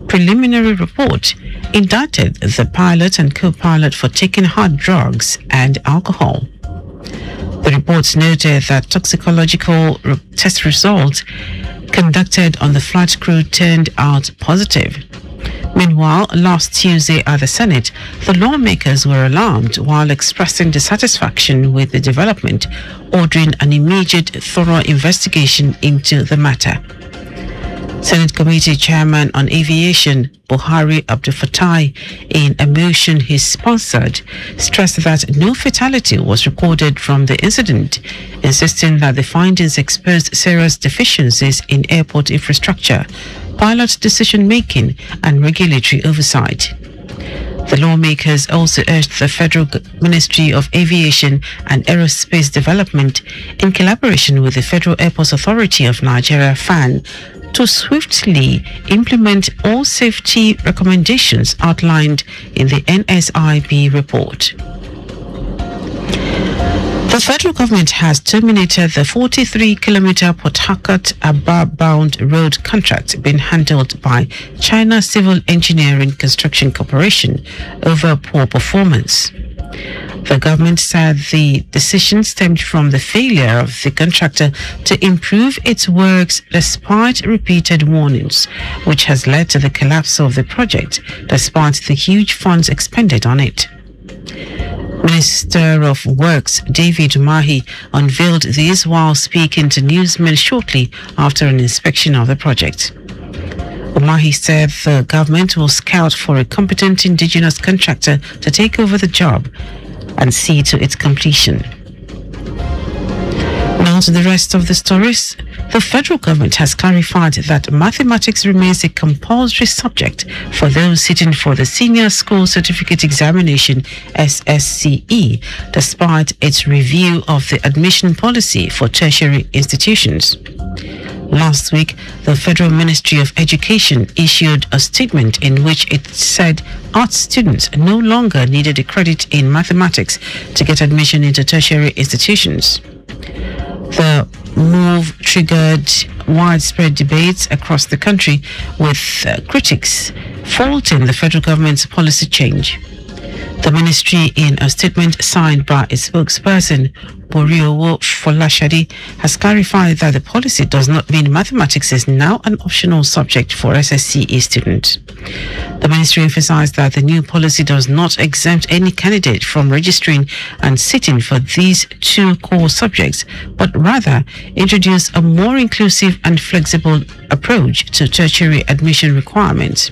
preliminary report, indicted the pilot and co-pilot for taking hard drugs and alcohol. The reports noted that toxicological test results conducted on the flight crew turned out positive. Meanwhile, last Tuesday at the Senate, the lawmakers were alarmed while expressing dissatisfaction with the development, ordering an immediate, thorough investigation into the matter. Senate Committee Chairman on Aviation, Buhari Abdul Fatai, in a motion he sponsored, stressed that no fatality was recorded from the incident, insisting that the findings exposed serious deficiencies in airport infrastructure, pilot decision-making, and regulatory oversight. The lawmakers also urged the Federal Ministry of Aviation and Aerospace Development, in collaboration with the Federal Airports Authority of Nigeria, FAN, to swiftly implement all safety recommendations outlined in the NSIB report. The federal government has terminated the 43-kilometer Port Harcourt-Aba-bound road contract being handled by China Civil Engineering Construction Corporation over poor performance. The government said the decision stemmed from the failure of the contractor to improve its works despite repeated warnings, which has led to the collapse of the project despite the huge funds expended on it. Minister of Works David Umahi unveiled this while speaking to newsmen shortly after an inspection of the project. Umahi said the government will scout for a competent indigenous contractor to take over the job and see to its completion. Now to the rest of the stories. The federal government has clarified that mathematics remains a compulsory subject for those sitting for the Senior School Certificate Examination SSCE, despite its review of the admission policy for tertiary institutions. Last week, the Federal Ministry of Education issued a statement in which it said arts students no longer needed a credit in mathematics to get admission into tertiary institutions. The move triggered widespread debates across the country, with critics faulting the federal government's policy change. The ministry, in a statement signed by its spokesperson, Boriowo Folashade, has clarified that the policy does not mean mathematics is now an optional subject for SSCE students. The ministry emphasized that the new policy does not exempt any candidate from registering and sitting for these two core subjects, but rather introduce a more inclusive and flexible approach to tertiary admission requirements.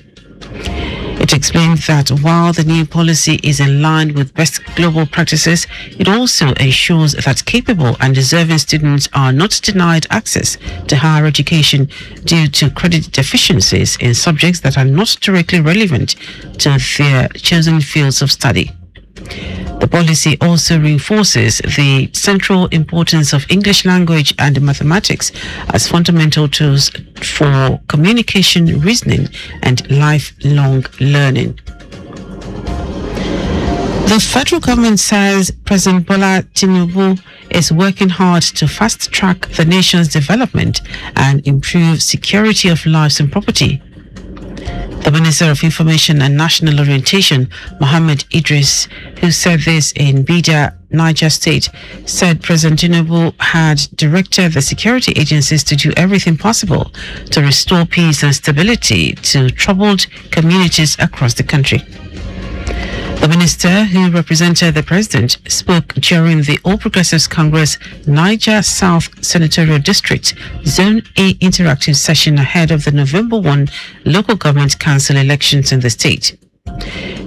It explained that while the new policy is in line with best global practices, it also ensures that capable and deserving students are not denied access to higher education due to credit deficiencies in subjects that are not directly relevant to their chosen fields of study. The policy also reinforces the central importance of English language and mathematics as fundamental tools for communication, reasoning, and lifelong learning. The federal government says President Bola Tinubu is working hard to fast-track the nation's development and improve security of lives and property. The Minister of Information and National Orientation, Mohammed Idris, who said this in Bida, Niger State, said President Tinubu had directed the security agencies to do everything possible to restore peace and stability to troubled communities across the country. The minister, who represented the president, spoke during the All Progressives Congress Niger South Senatorial District Zone A interactive session ahead of the November 1 local government council elections in the state.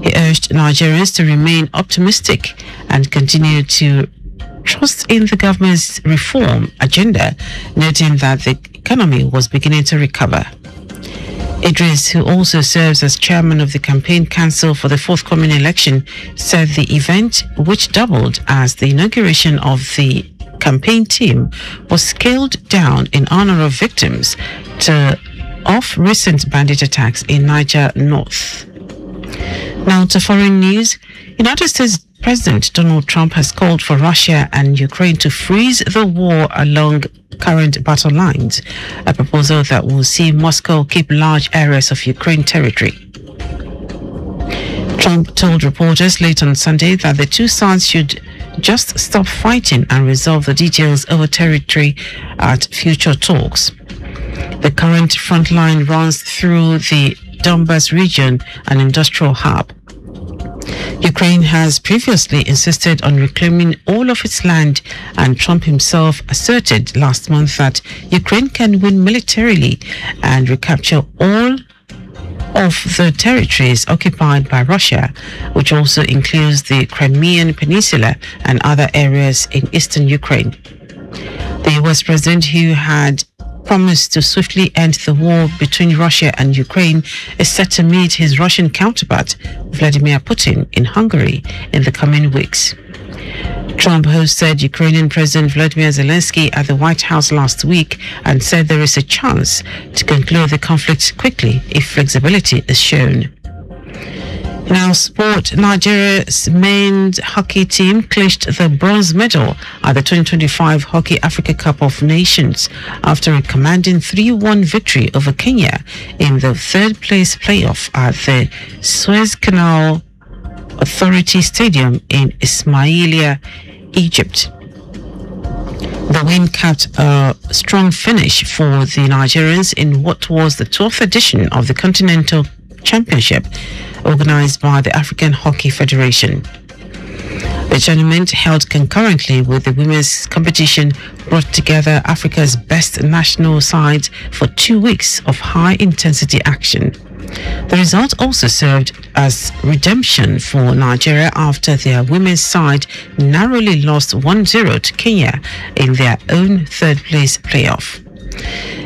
He urged Nigerians to remain optimistic and continue to trust in the government's reform agenda, noting that the economy was beginning to recover. Idris, who also serves as chairman of the campaign council for the forthcoming election, said the event, which doubled as the inauguration of the campaign team, was scaled down in honor of victims of recent bandit attacks in Niger North. Now to foreign news. United States President Donald Trump has called for Russia and Ukraine to freeze the war along current battle lines, a proposal that will see Moscow keep large areas of Ukraine territory. Trump told reporters late on Sunday that the two sides should just stop fighting and resolve the details over territory at future talks. The current front line runs through the Donbas region, an industrial hub. Ukraine has previously insisted on reclaiming all of its land, and Trump himself asserted last month that Ukraine can win militarily and recapture all of the territories occupied by Russia, which also includes the Crimean Peninsula and other areas in eastern Ukraine. The US president, who had promised to swiftly end the war between Russia and Ukraine, is set to meet his Russian counterpart, Vladimir Putin, in Hungary in the coming weeks. Trump hosted Ukrainian President Volodymyr Zelensky at the White House last week and said there is a chance to conclude the conflict quickly if flexibility is shown. Now, sport. Nigeria's men's hockey team clinched the bronze medal at the 2025 Hockey Africa Cup of Nations after a commanding 3-1 victory over Kenya in the third-place playoff at the Suez Canal Authority Stadium in Ismailia, Egypt. The win capped a strong finish for the Nigerians in what was the 12th edition of the Continental Championship organized by the African Hockey Federation. The tournament, held concurrently with the women's competition, brought together Africa's best national sides for 2 weeks of high-intensity action. The result also served as redemption for Nigeria after their women's side narrowly lost 1-0 to Kenya in their own third-place playoff.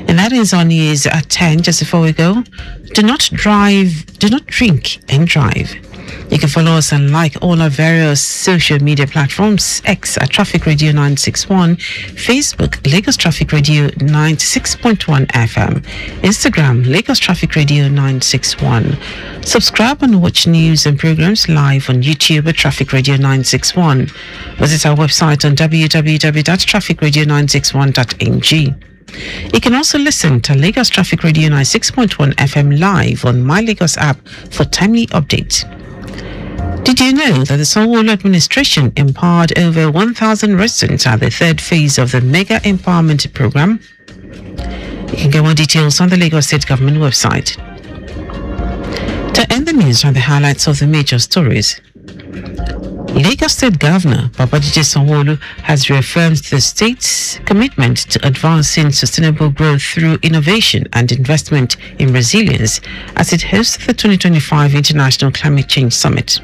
And that is on news at 10. Just before we go, do not drink and drive. You can follow us and like all our various social media platforms: X at Traffic Radio 961, Facebook Lagos Traffic Radio 96.1 FM, Instagram Lagos Traffic Radio 961. Subscribe and watch news and programs live on YouTube at Traffic Radio 961. Visit our website on www.trafficradio961.ng. You can also listen to Lagos Traffic Radio 96.1 FM live on My Lagos app for timely updates. Did you know that the Sanwo-Olu administration empowered over 1,000 residents at the third phase of the Mega Empowerment Program? You can get more details on the Lagos State Government website. To end the news are the highlights of the major stories. Lagos State Governor Babajide Sanwo-Olu has reaffirmed the state's commitment to advancing sustainable growth through innovation and investment in resilience as it hosts the 2025 International Climate Change Summit.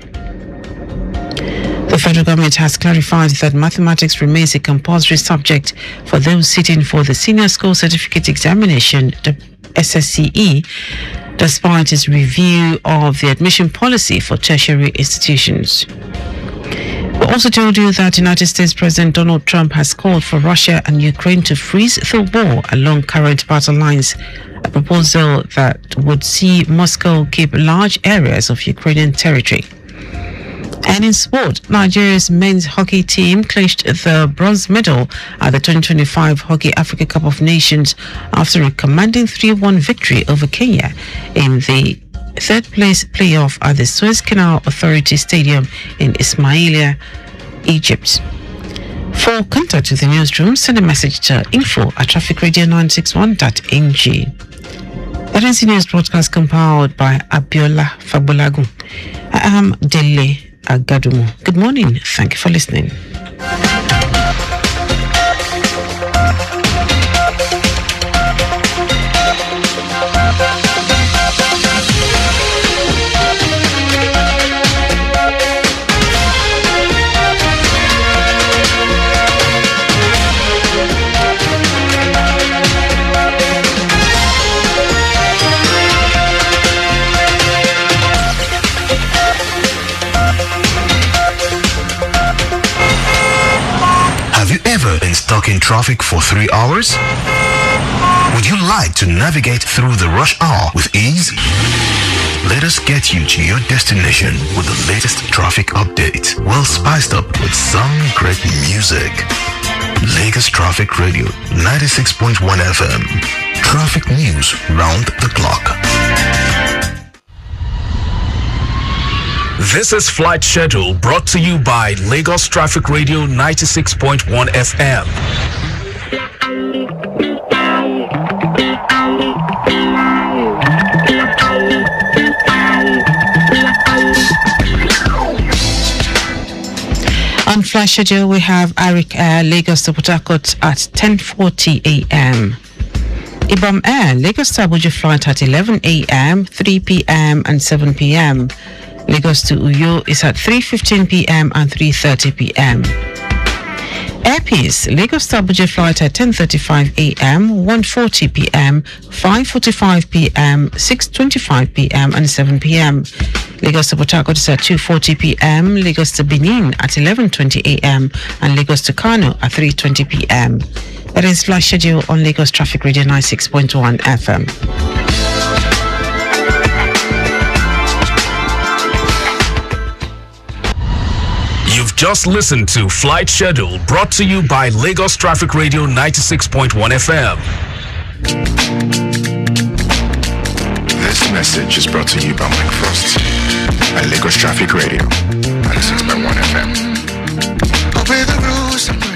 The federal government has clarified that mathematics remains a compulsory subject for those sitting for the Senior School Certificate Examination, the SSCE, despite its review of the admission policy for tertiary institutions. We also told you that United States President Donald Trump has called for Russia and Ukraine to freeze the war along current battle lines, a proposal that would see Moscow keep large areas of Ukrainian territory. And in sport, Nigeria's men's hockey team clinched the bronze medal at the 2025 Hockey Africa Cup of Nations after a commanding 3-1 victory over Kenya in the third-place playoff at the Suez Canal Authority Stadium in Ismailia, Egypt. For contact with the newsroom, send a message to info@trafficradio961.ng. That is the news broadcast compiled by Abiola Fabulagun. I am Dele Agadumo. Good morning. Thank you for listening. Stuck in traffic for 3 hours? Would you like to navigate through the rush hour with ease? Let us get you to your destination with the latest traffic updates, well spiced up with some great music. Lagos Traffic Radio 96.1 FM. Traffic news round the clock. This is Flight Schedule brought to you by Lagos Traffic Radio 96.1 FM. On Flight Schedule, we have Arik Air, Lagos to Port Harcourt at 10:40 a.m. Ibom Air, Lagos to Abuja flight at 11 a.m., 3 p.m. and 7 p.m. Lagos to Uyo is at 3:15 p.m. and 3:30 p.m. Air Airpeace, Lagos to Abuja flight at 10:35 a.m., 1:40 p.m., 5:45 p.m., 6:25 p.m. and 7 p.m. Lagos to Port Harcourt is at 2:40 p.m., Lagos to Benin at 11:20 a.m. and Lagos to Kano at 3:20 p.m. That is flash schedule on Lagos Traffic Radio 96.1 FM. You've just listened to Flight Schedule brought to you by Lagos Traffic Radio 96.1 FM. This message is brought to you by Mike Frost and Lagos Traffic Radio 96.1 FM. Obey the rules and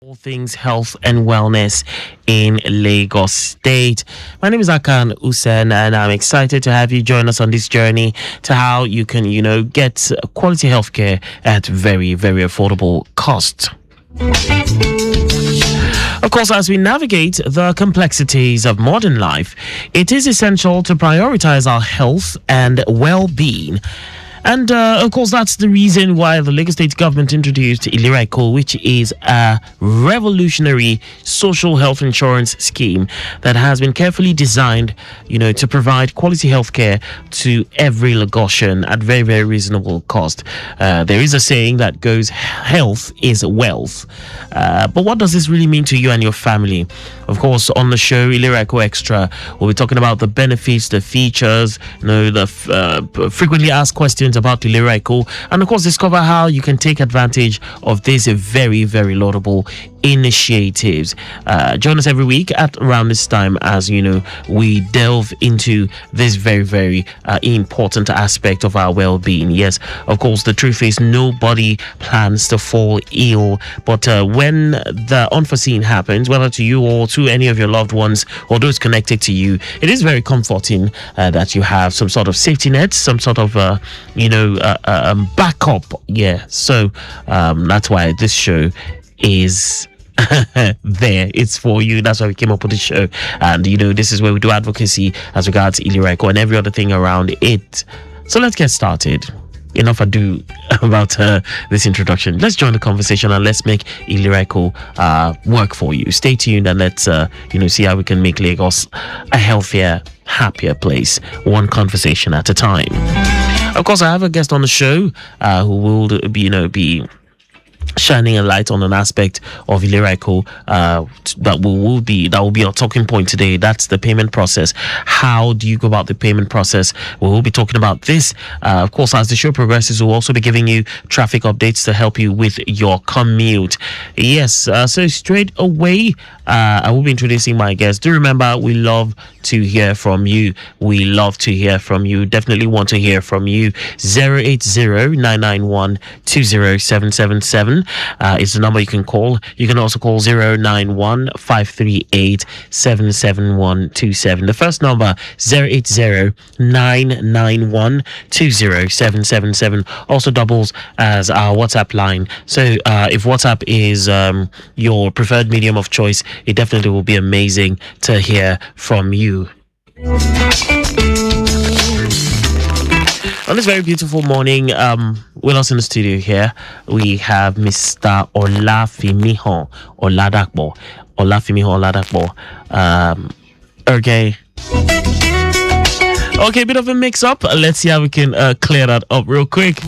All things health and wellness in Lagos State. My name is Akan Usen, and I'm excited to have you join us on this journey to how you can, get quality healthcare at very, very affordable cost. Of course, as we navigate the complexities of modern life, it is essential to prioritize our health and well-being. And of course, that's the reason why the Lagos State government introduced Ilera Eco, which is a revolutionary social health insurance scheme that has been carefully designed, to provide quality healthcare to every Lagosian at very, very reasonable cost. There is a saying that goes, health is wealth. But what does this really mean to you and your family? Of course, on the show, Ilera Eco Extra, we'll be talking about the benefits, the features, the frequently asked questions about Ilera Eco, and of course discover how you can take advantage of these very, very laudable initiatives. Join us every week at around this time as we delve into this very, very important aspect of our well-being. Yes, of course, the truth is nobody plans to fall ill, but when the unforeseen happens, whether to you or to any of your loved ones or those connected to you, it is very comforting that you have some sort of safety net, some sort of backup. So that's why this show is there. It's for you. That's why we came up with the show. And this is where we do advocacy as regards Ilera Eco and every other thing around it. So let's get started. Enough ado about this introduction. Let's join the conversation and let's make Ilera Eco work for you. Stay tuned and let's see how we can make Lagos a healthier, happier place, one conversation at a time. Of course, I have a guest on the show who will be shining a light on an aspect of Ilera Eco that will be our talking point today. That's the payment process. How do you go about the payment process? We will be talking about this. Of course, as the show progresses, we'll also be giving you traffic updates to help you with your commute. Yes, so straight away, I will be introducing my guest. Do remember, we love to hear from you. We love to hear from you. Definitely want to hear from you. 080-991-20777 is the number you can call. You can also call 091-538-77127. The first number, 080-991-20777, also doubles as our WhatsApp line. So if WhatsApp is your preferred medium of choice, it definitely will be amazing to hear from you. On this very beautiful morning, with us in the studio here, we have Mr. Olafimiho Oladakpo. Okay, bit of a mix-up. Let's see how we can clear that up real quick.